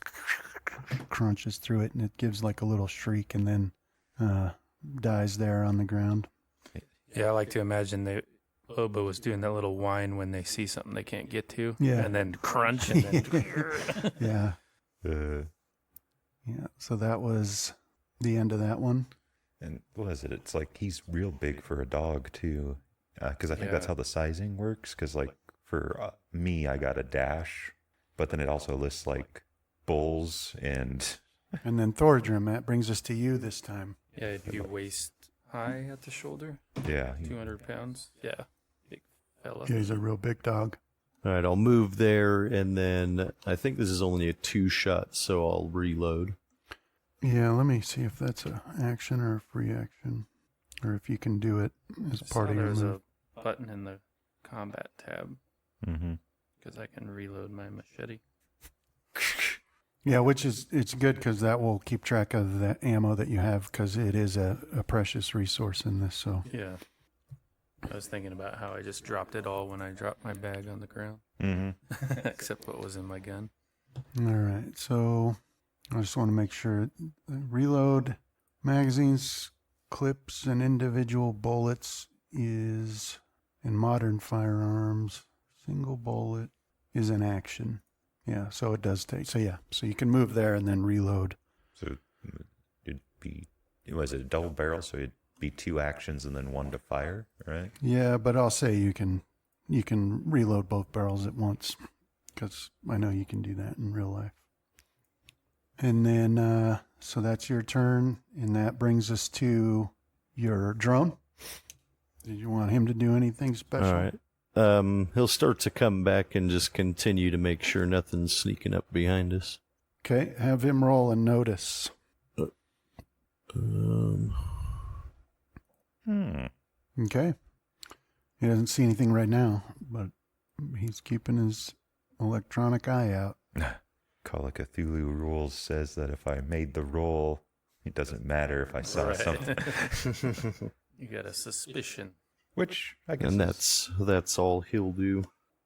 crunches through it, and it gives like a little shriek, and then dies there on the ground.
Yeah, I like to imagine the Oba was doing that little whine when they see something they can't get to.
Yeah.
And then crunch and then...
Yeah.
Uh,
Yeah. So that was the end of that one.
and what is it? It's like he's real big for a dog too, because I think that's
Yeah.
how the sizing works. Because like for me, I got a dash, but then it also lists like bulls and
And then Thordrum, that brings us to you this time.
Yeah, it'd be waist high at the shoulder.
yeah.
200 pounds. Yeah. Big fella.
Yeah, he's a real big dog.
All right, I'll move there, and then I think this is only a 2-shot, so I'll reload.
Yeah, let me see if that's a action or a free action, or if you can do it as
I
part
saw
of your
there's
move.
a button in the combat tab
Mm-hmm.
because I can reload my machete.
Yeah, which is, it's good because that will keep track of the ammo that you have, because it is a precious resource in this. So
Yeah. I was thinking about how I just dropped it all when I dropped my bag on the ground,
Mm-hmm.
except what was in my gun.
all right, so I just want to make sure reload magazines, clips, and individual bullets is in modern firearms. Single bullet is an action. Yeah, so it does take. So yeah, so you can move there and then reload.
So it was a double barrel, so it'd be 2 actions and then 1 to fire, right?
Yeah, but I'll say you can reload both barrels at once, because I know you can do that in real life. And then so that's your turn, and that brings us to your drone. Did you want him to do anything special?
All right. He'll start to come back and just continue to make sure nothing's sneaking up behind us.
Okay, have him roll a notice. Okay. He doesn't see anything right now, but he's keeping his electronic eye out.
Call of Cthulhu rules says that if I made the roll, it doesn't matter if I saw
Right.
something.
You got a suspicion.
Which I guess
And
is-
that's all he'll do.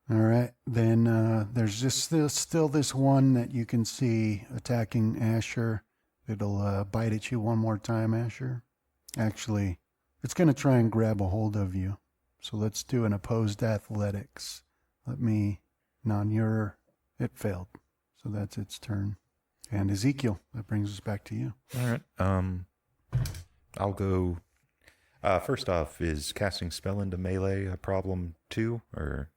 All right. Then there's just still this one that you can see attacking Asher. It'll bite at you one more time, Asher. Actually, it's going to try and grab a hold of you. So let's do an opposed athletics. It failed. So that's its turn. And Ezekiel, that brings us back to you.
All right. I'll go. First off, is casting spell into melee a problem too, or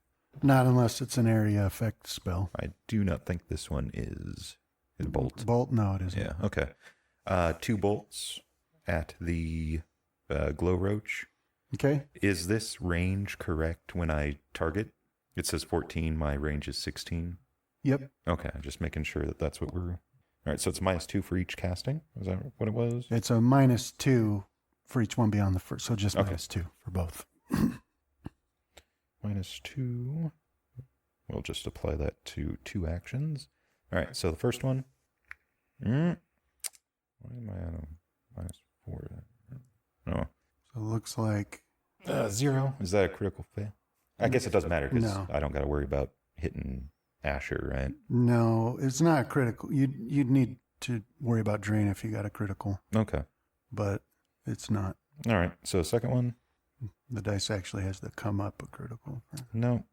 Not unless it's an area effect spell.
I do not think this one is a bolt.
Bolt? No, it isn't.
Yeah. Okay. 2 bolts at the glow roach.
Okay.
Is this range correct when I target? It says 14. My range is 16.
Yep.
Okay, just making sure that that's what we're. All right, so it's -2 for each casting. Is that what it was?
It's a -2 for each one beyond the first. So just
Okay.
-2 for both.
-2. We'll just apply that to 2 actions. All right, so the first one. Why am I on -4? No.
So it looks like
0. Is that a critical fail? I guess it doesn't matter because
No.
I don't got to worry about hitting Asher, right?
no, it's not critical. You'd need to worry about drain if you got a critical,
Okay.
but it's not.
All right, so second one.
The dice actually has to come up a critical.
No.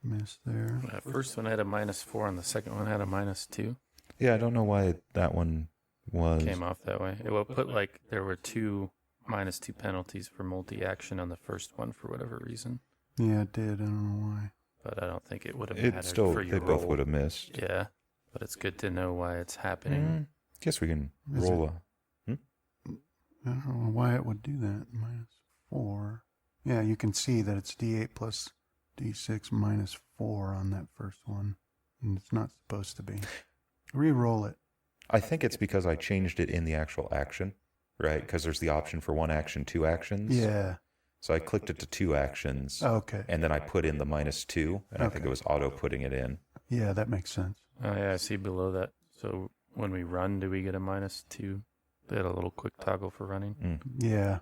Miss there.
That first one had a -4 and the second one had a -2.
Yeah, I don't know why that one was.
Came off that way. It will put like there were 2 -2 penalties for multi-action on the first one for whatever reason.
Yeah, it did. I don't know why.
But I don't think it would have
It
mattered
still,
for your
they both
roll.
would have missed.
Yeah, but it's good to know why it's happening.
Guess we can
Is
roll
I don't know why it would do that. -4. Yeah, you can see that it's D8 plus D6 -4 on that first one. And it's not supposed to be. Re-roll it.
I think it's because I changed it in the actual action, right? Because there's the option for 1 action, 2 actions.
Yeah.
So I clicked it to 2 actions,
Okay.
and then I put in the -2, and I think
Okay.
it was auto putting it in.
Yeah, that makes sense.
Oh yeah, I see below that. So when we run, do we get a -2? They had a little quick toggle for running.
Yeah.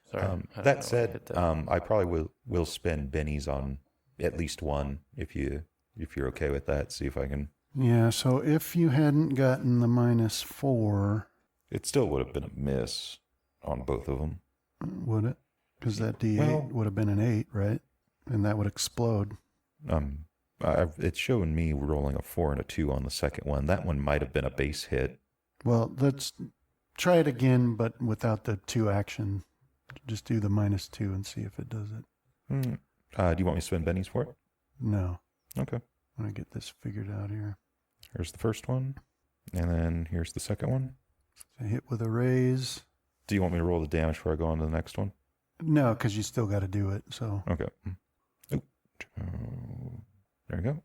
Sorry. I don't know
That
why I
said,
hit that.
I probably will spend bennies on at least one if you're okay with that. See if I can.
Yeah, so if you hadn't gotten the -4,
It still would have been a miss on both of them.
would it? Because that D8
Well-
would have been an 8, right? And that would explode.
It's showing me rolling a 4 and a 2 on the second one. That one might have been a base hit.
Well, let's try it again, but without the 2 action. Just do the -2 and see if it does it.
Do you want me to spend bennies for it?
No.
Okay.
I'm going to get this figured out here.
Here's the first one. And then here's the second one.
So hit with a raise.
Do you want me to roll the damage before I go on to the next one?
No, because you still got to do it. So
Okay. Oop. There we go.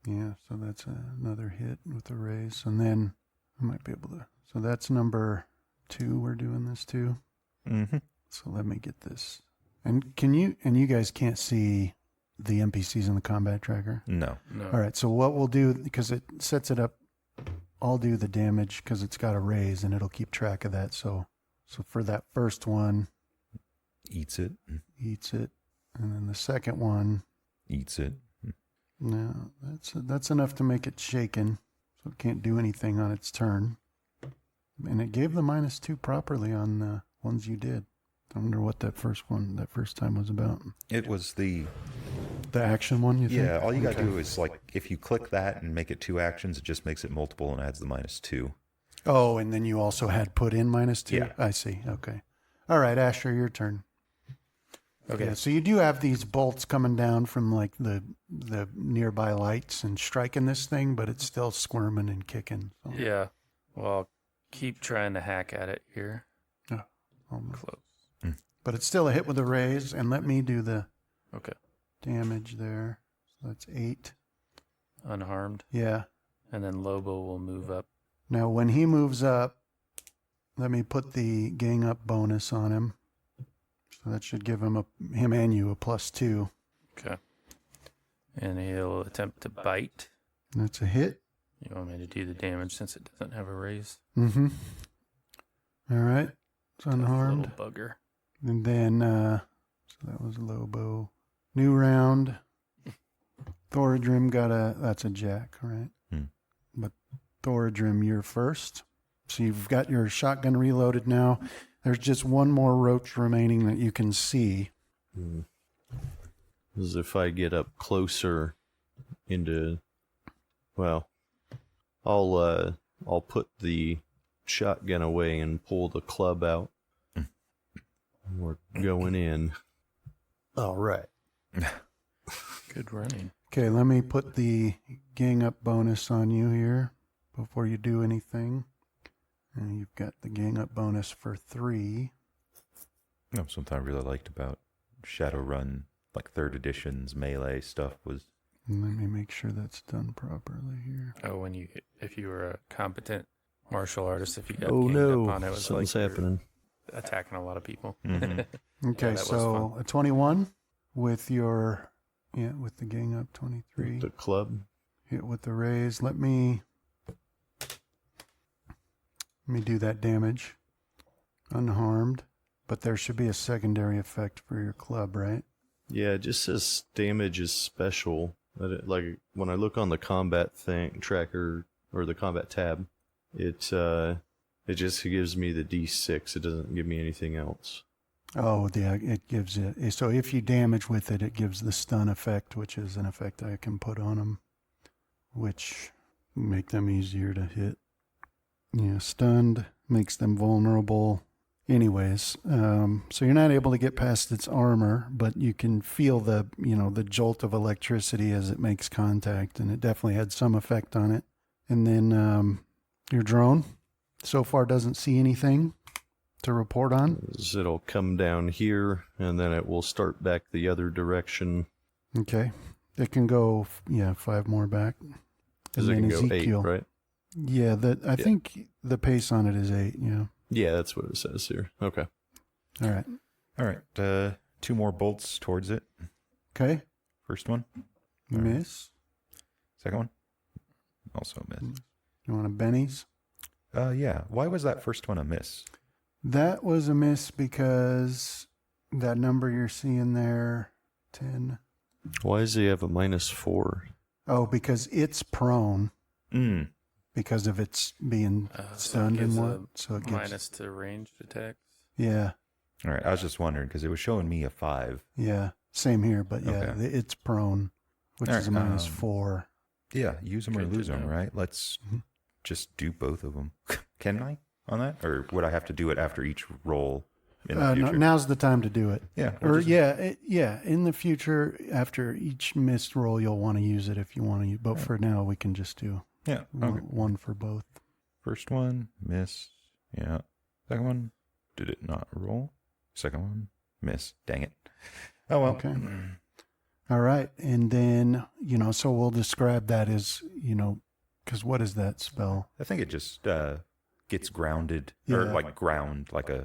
yeah, so that's another hit with a raise, and then I might be able to. So that's number 2. We're doing this too.
Mm-hmm.
So let me get this. And you guys can't see the NPCs in the combat tracker.
No.
All right. So what we'll do, because it sets it up, I'll do the damage because it's got a raise and it'll keep track of that. So for that first one,
Eats it.
eats it, and then the second one,
Eats it.
no, that's enough to make it shaken, so it can't do anything on its turn. And it gave the -2 properly on the ones you did. I wonder what that first time was about.
It was the...
The action one, you think?
Yeah, all you got to
Okay.
do is, like, if you click that and make it 2 actions, it just makes it multiple and adds the -2.
Oh, and then you also had put in -2?
Yeah.
I see. Okay. All right, Asher, your turn.
Okay.
Yeah, so you do have these bolts coming down from like the nearby lights and striking this thing, but it's still squirming and kicking. So.
Yeah. Well, I'll keep trying to hack at it here.
Almost.
Close.
But it's still a hit with a raise, and let me do the
Okay.
damage there. So that's 8.
Unharmed.
Yeah.
And then Lobo will move up.
Now, when he moves up, let me put the gang up bonus on him. So that should give him and you a +2.
Okay. And he'll attempt to bite.
That's a hit.
You want me to do the damage since it doesn't have a raise?
Mm-hmm. All right. It's unharmed.
Little bugger.
And then, so that was Lobo. New round. Thoradrim that's a jack, right? But Thoradrim, you're first. So you've got your shotgun reloaded now. There's just one more roach remaining that you can see.
As if I get up closer into, well, I'll put the shotgun away and pull the club out. We're going in. All right.
Good running.
Okay, let me put the gang up bonus on you here before you do anything. And you've got the gang up bonus for 3.
Something I really liked about Shadowrun, like 3rd edition's melee stuff was...
And let me make sure that's done properly here.
Oh, if you were a competent martial artist, if you got
Oh
ganged
no,
up on it, was
something's
like you're
happening.
attacking a lot of people.
Okay,
that was
so a 21 with your, with the gang up 23.
The club.
Hit with the raise. Let me do that damage. Unharmed. But there should be a secondary effect for your club, right?
Yeah, it just says damage is special. Like when I look on the combat tracker or the combat tab, it just gives me the D6. It doesn't give me anything else.
Oh, yeah, it gives it. So if you damage with it, it gives the stun effect, which is an effect I can put on them, which make them easier to hit. Yeah, stunned makes them vulnerable. Anyways, so you're not able to get past its armor, but you can feel the jolt of electricity as it makes contact, and it definitely had some effect on it. And then your drone so far doesn't see anything to report on.
It'll come down here, and then it will start back the other direction.
Okay. It can go, 5 more back.
Because it can go 8, right?
Yeah, I think the pace on it is 8, yeah.
Yeah, that's what it says here. Okay.
All right.
All right, 2 more bolts towards it.
Okay.
First one.
Miss.
Second one. Also a miss.
You want a Benny's?
Yeah. Why was that first one a miss?
That was a miss because that number you're seeing there, 10.
Why does he have a -4?
Oh, because it's prone
Mm.
because of its being stunned and what. So it gets
-2 ranged attacks.
Yeah.
All right. I was just wondering because it was showing me a 5.
Yeah. Same here, but yeah,
Okay.
it's prone, which
All
is a
right,
-4.
Yeah, use them or
Good to
lose them,
know.
right? Let's
Mhm.
just do both of them. Can I on that, or would I have to do it after each roll in the
No,
future?
now's the time to do it.
Yeah.
Or yeah, in the future, after each missed roll, you'll want to use it if you want to use. But for now, we can just do
Yeah. Okay.
one for both.
First one, miss. Yeah. Second one, did it not roll? Second one, miss. Dang it. Oh well.
Okay. All right, and then so we'll describe that as because what is that spell?
I think it just gets grounded
Yeah.
or like a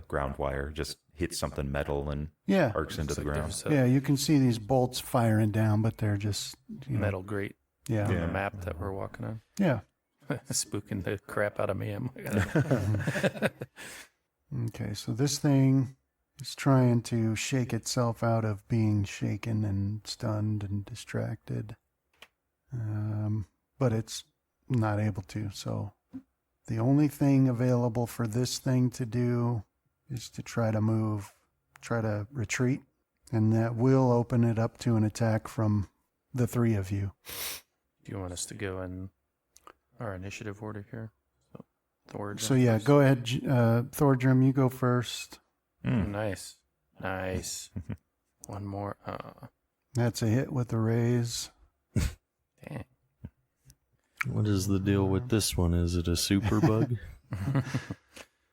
ground wire, just hits something metal and
Yeah,
arcs into the ground.
There's a
yeah. You can see these bolts firing down, but they're just
metal grate
Yeah,
on
Yeah.
the map that we're walking on.
yeah.
Spooking the crap out of me.
Okay, so this thing is trying to shake itself out of being shaken and stunned and distracted, but it's not able to. So the only thing available for this thing to do is to try to retreat, and that will open it up to an attack from the three of you.
Do you want us to go in our initiative order here?
So yeah, go ahead, Thordrum, you go first.
Mm.
Nice. One more.
That's a hit with the raise.
Dang.
What is the deal with this one? Is it a super bug?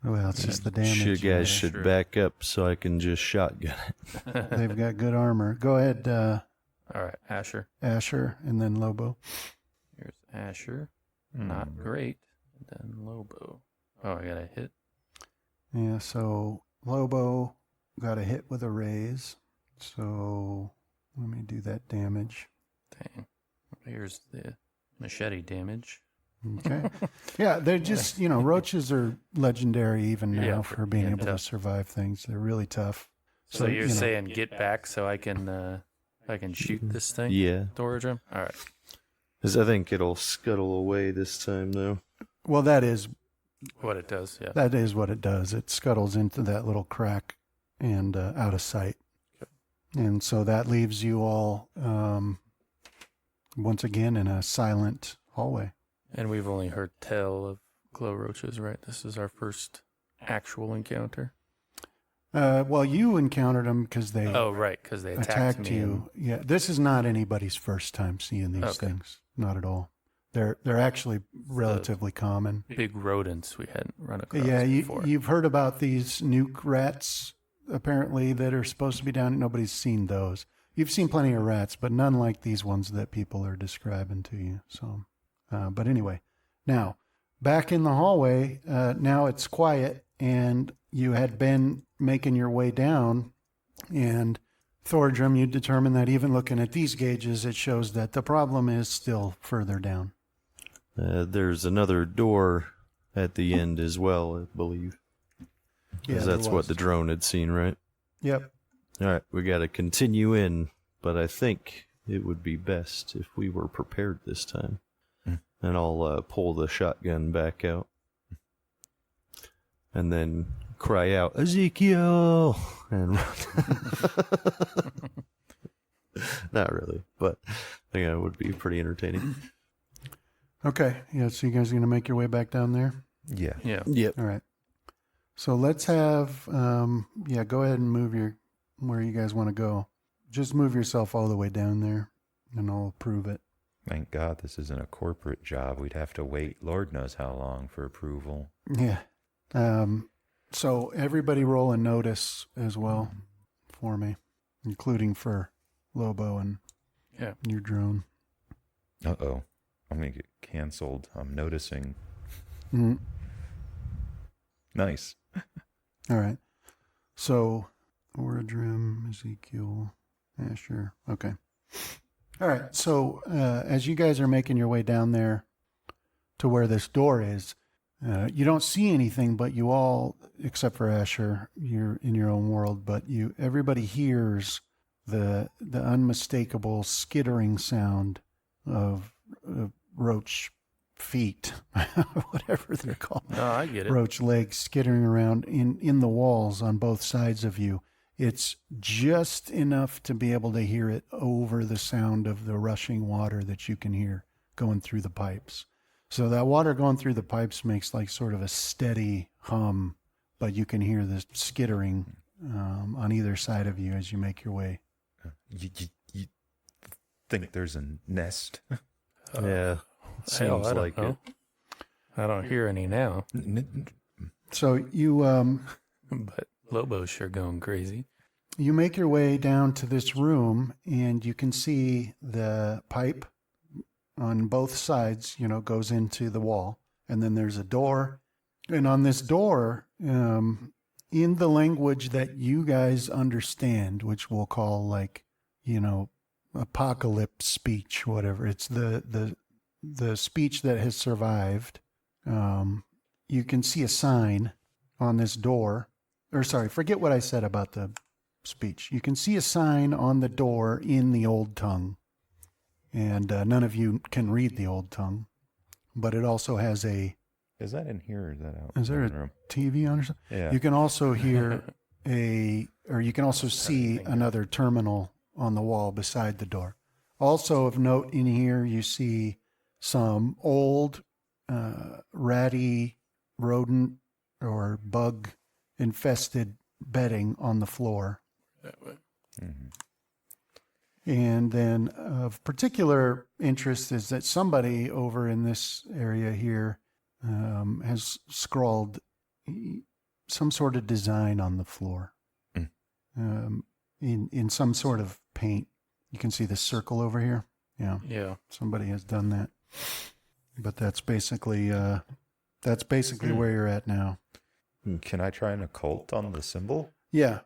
Well, it's just the damage.
You guys
yeah,
should
sure.
back up so I can just shotgun it.
They've got good armor. Go ahead,
All right, Asher.
Asher, and then Lobo.
Here's Asher. Not great. And then Lobo. Oh, I got a hit.
Yeah, so Lobo got a hit with a raise. So let me do that damage.
Dang. Here's the machete damage.
Okay. Yeah, they're just, roaches are legendary even now
Yeah,
for being
yeah,
able to
tough.
survive things. They're really tough.
So you're
you know,
saying get back so I can shoot this thing?
Yeah.
Thordrum? All right.
'Cause I think it'll scuttle away this time, though.
well, that is
What it does, yeah.
what it does. It scuttles into that little crack and out of sight. And so that leaves you all once again in a silent hallway.
And we've only heard tell of glow roaches, right? This is our first actual encounter.
Well, you encountered them because they
Oh, right, because they attacked me.
you. Yeah, this is not anybody's first time seeing these
Okay.
things. Not at all. They're actually relatively common.
Big rodents we hadn't run across
Yeah,
before.
you've heard about these nuke rats apparently that are supposed to be down. Nobody's seen those. You've seen plenty of rats, but none like these ones that people are describing to you. So, but anyway, now back in the hallway. Now it's quiet, and you had been making your way down, and Thordrum, you determined that even looking at these gauges, it shows that the problem is still further down.
There's another door at the end as well, I believe. 'Cause
there
that's what
was.
the drone had seen, right?
Yep.
All right, we got to continue in, but I think it would be best if we were prepared this time. And I'll pull the shotgun back out and then cry out, Ezekiel! And run. Not really, but I think that would be pretty entertaining.
Okay. Yeah. So you guys are going to make your way back down there?
Yeah.
Yeah.
Yep.
All right. So let's have, go ahead and move where you guys want to go. Just move yourself all the way down there and I'll approve it.
Thank God this isn't a corporate job. We'd have to wait Lord knows how long for approval.
Yeah. So everybody roll a notice as well for me, including for Lobo and
Yeah.
your drone.
Uh-oh. I'm going to get canceled. I'm noticing.
Mm.
Nice.
All right. So Oradrim, Ezekiel, Asher. Okay. All right. So as you guys are making your way down there to where this door is, you don't see anything, but you all, except for Asher, you're in your own world, but everybody hears the unmistakable skittering sound of roach feet, whatever they're called.
No, I get it.
Roach legs skittering around in the walls on both sides of you. It's just enough to be able to hear it over the sound of the rushing water that you can hear going through the pipes. So that water going through the pipes makes like sort of a steady hum, but you can hear the skittering on either side of you as you make your way.
You think there's a nest?
Yeah, seems
I don't
like
know.
it.
I don't hear any now,
So you
but Lobo's sure going crazy.
you make your way down to this room, and you can see the pipe on both sides, goes into the wall. And then there's a door. And on this door, in the language that you guys understand, which we'll call apocalypse speech, whatever. It's the speech that has survived. You can see a sign on this door. Or sorry, forget what I said about the speech. You can see a sign on the door in the old tongue. And none of you can read the old tongue. But it also has a...
Is that in here or is that out?
Is there
in the
a
room?
TV on or something?
Yeah.
You can also hear you can also see another terminal on the wall beside the door. Also of note in here, you see some old ratty rodent or bug infested bedding on the floor.
That way.
Mm-hmm.
And then of particular interest is that somebody over in this area here has scrawled some sort of design on the floor in some sort of paint. You can see the circle over here. Yeah.
Yeah.
Somebody has done that. But that's basically where you're at now.
Can I try an occult on the symbol?
Yeah.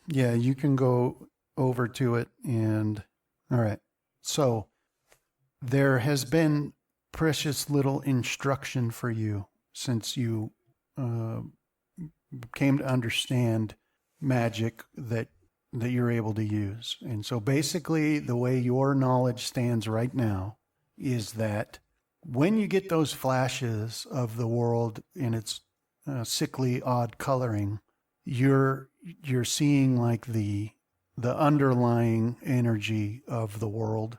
Yeah, you can go over to it and all right. So there has been precious little instruction for you since you came to understand magic that you're able to use. And so basically the way your knowledge stands right now is that when you get those flashes of the world in its sickly odd coloring, you're seeing like the underlying energy of the world.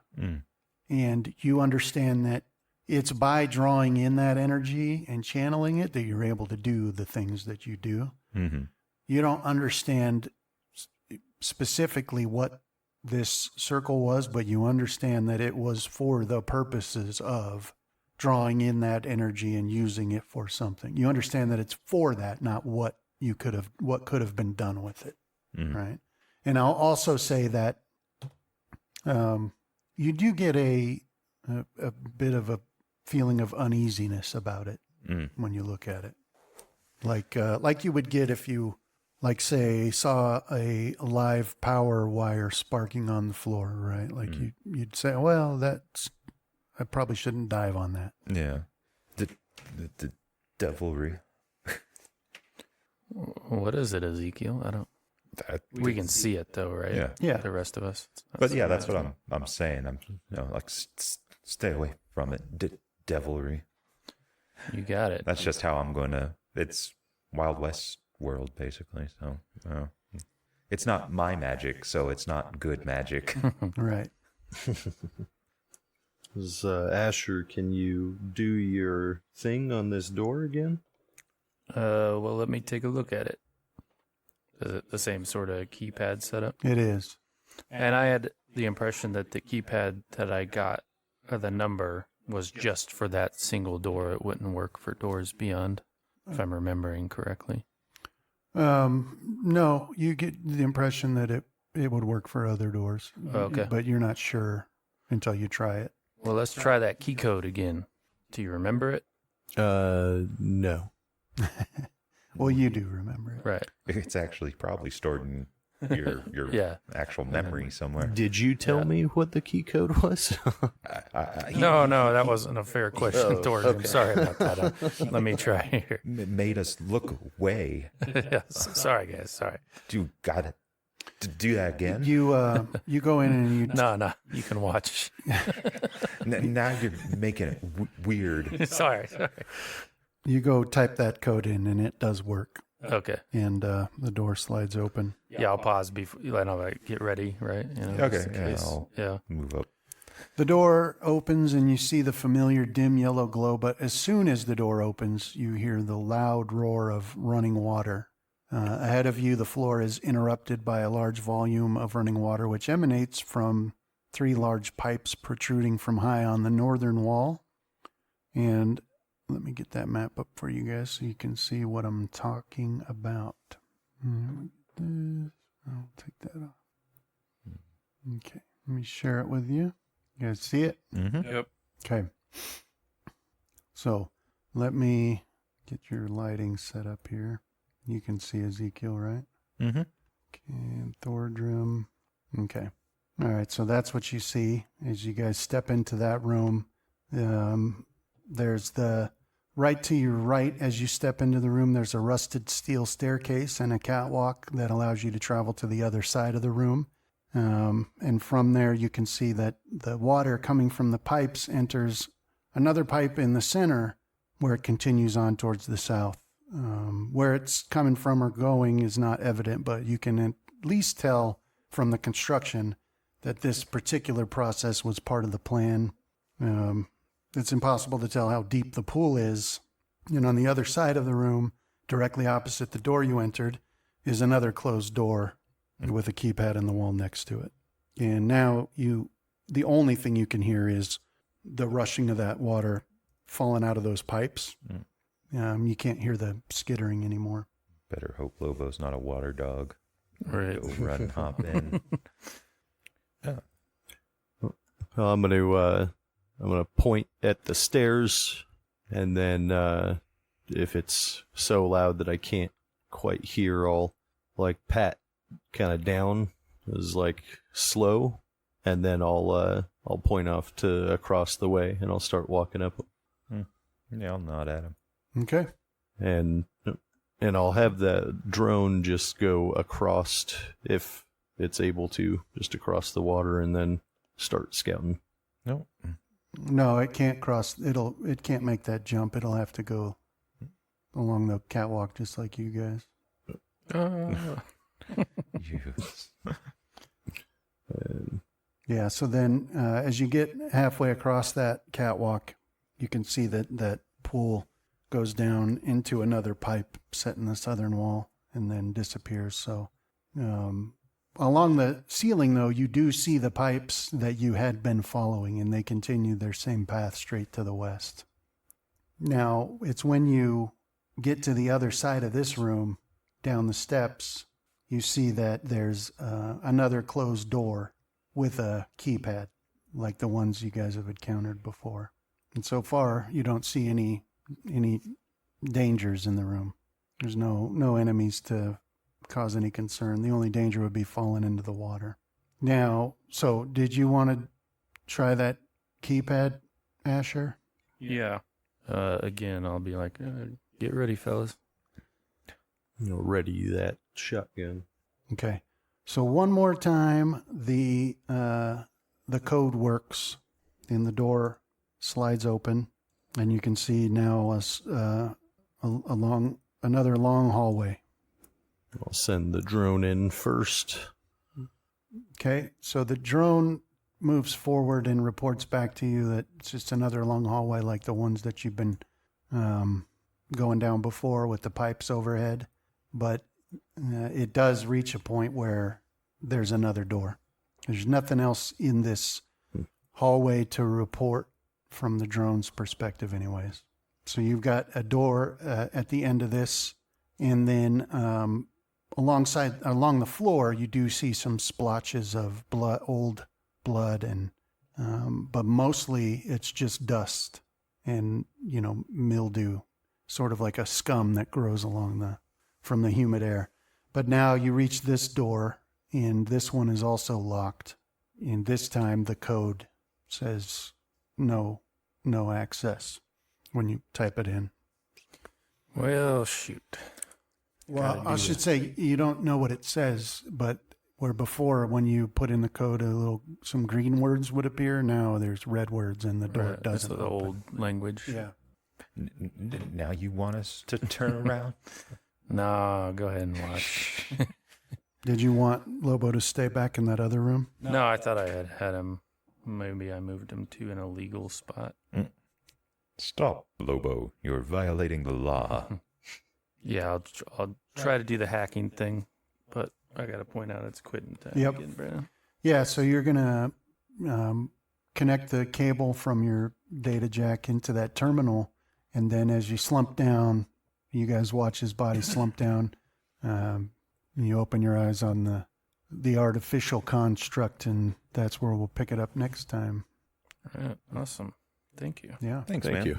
And you understand that it's by drawing in that energy and channeling it that you're able to do the things that you do.
Mm-hmm.
You don't understand specifically what this circle was, but you understand that it was for the purposes of drawing in that energy and using it for something. You understand that it's for that, not what could have been done with it.
Mm-hmm.
Right. And I'll also say that you do get a bit of a feeling of uneasiness about it when you look at it, like you would get if you, like, say, saw a live power wire sparking on the floor, right? Like you'd say, well, I probably shouldn't dive on that.
Yeah. The devilry.
What is it, Ezekiel? I don't. We can see it though, right?
Yeah.
Yeah.
The rest of us.
But yeah, that's what I'm saying. I'm stay away from it. Devilry.
You got it.
That's just how I'm going to. It's Wild West world basically. So it's not my magic, so it's not good magic.
Right.
Asher, can you do your thing on this door again?
Well, let me take a look at it. Is it the same sort of keypad setup?
It is.
And I had the impression that the keypad that I got, or the number, was just for that single door. It wouldn't work for doors beyond, if I'm remembering correctly.
No, you get the impression that it would work for other doors.
Okay.
But you're not sure until you try it.
Well, let's try that key code again. Do you remember it?
No.
Well, you do remember it.
Right.
It's actually probably stored in your
Yeah.
actual memory somewhere.
Did you tell me what the key code was?
No, that wasn't a fair question, Torg. I'm sorry about that. Let me try here.
It made us look away.
Yes. Sorry, guys. Sorry.
You got it. To do that again?
You go in and you
No, you can watch.
Now you're making it weird.
Sorry.
you go type that code in, and it does work.
Okay.
And the door slides open.
Yeah, I'll pause before get ready, right?
Okay,
just in
yeah,
case.
I'll
Yeah.
move up.
The door opens and you see the familiar dim yellow glow, but as soon as the door opens, you hear the loud roar of running water. Ahead of you, the floor is interrupted by a large volume of running water, which emanates from 3 large pipes protruding from high on the northern wall. And let me get that map up for you guys so you can see what I'm talking about. I'll take that off. Okay, let me share it with you. You guys see it?
Mm-hmm.
Yep.
Okay. So let me get your lighting set up here. You can see Ezekiel, right?
Mm-hmm.
Okay, and Thordrum. Okay. All right, so that's what you see as you guys step into that room. There's right to your right as you step into the room, there's a rusted steel staircase and a catwalk that allows you to travel to the other side of the room. And from there, you can see that the water coming from the pipes enters another pipe in the center where it continues on towards the south. Where it's coming from or going is not evident, but you can at least tell from the construction that this particular process was part of the plan. It's impossible to tell how deep the pool is. And on the other side of the room, directly opposite the door you entered, is another closed door with a keypad in the wall next to it. And now the only thing you can hear is the rushing of that water falling out of those pipes. You can't hear the skittering anymore.
Better hope Lobo's not a water dog.
Right.
Go run, hop in.
Well, I'm gonna point at the stairs, and then if it's so loud that I can't quite hear, I'll like pat kind of down as like slow, and then I'll point off to across the way, and I'll start walking up.
Yeah, I'll nod at him.
Okay.
And I'll have the drone just go across, if it's able to, just across the water, and then start scouting.
No.
No, it can't cross. It can't make that jump. It'll have to go along the catwalk just like you guys.
Yes.
Yeah, so then as you get halfway across that catwalk, you can see that pool goes down into another pipe set in the southern wall and then disappears. So along the ceiling, though, you do see the pipes that you had been following, and they continue their same path straight to the west. Now, it's when you get to the other side of this room, down the steps, you see that there's another closed door with a keypad, like the ones you guys have encountered before. And so far, you don't see any dangers in the room. There's no enemies to cause any concern. The only danger would be falling into the water. Now, so did you want to try that keypad, Asher?
Yeah. Again, I'll be like, get ready, fellas.
Ready that shotgun.
Okay. So one more time, the code works, and the door slides open, and you can see now along another long hallway.
I'll send the drone in first.
Okay. So the drone moves forward and reports back to you that it's just another long hallway like the ones that you've been going down before with the pipes overhead. But it does reach a point where there's another door. There's nothing else in this hallway to report from the drone's perspective anyways. So you've got a door at the end of this, and then along the floor, you do see some splotches of old blood, and but mostly it's just dust and mildew, sort of like a scum that grows from the humid air. But now you reach this door, and this one is also locked. And this time the code says no access when you type it in.
Well, shoot.
Well, I should say you don't know what it says, but Where before, when you put in the code, some green words would appear. Now there's red words, and the door doesn't
That's the
open.
old language.
Yeah.
Now you want us to turn around?
No, go ahead and watch.
Did you want Lobo to stay back in that other room?
No, I thought I had him. Maybe I moved him to an illegal spot.
Stop, Lobo. You're violating the law.
Yeah, I'll try to do the hacking thing, but I got to point out it's quitting time
Yep.
again, Brandon.
Yeah, so you're going to connect the cable from your data jack into that terminal, and then as you slump down, you guys watch his body slump down. You open your eyes on the artificial construct, and that's where we'll pick it up next time.
All right, awesome. Thank you.
Yeah.
Thanks,
Thank
man.
you.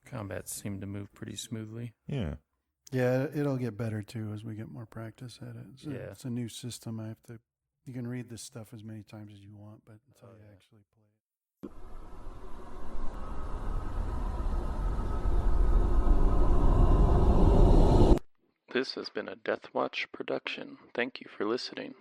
Combat seemed to move pretty smoothly.
Yeah.
Yeah, it'll get better too as we get more practice at it.
Yeah.
It's a new system. You can read this stuff as many times as you want, but until you actually play
This has been a Deathwatch production. Thank you for listening.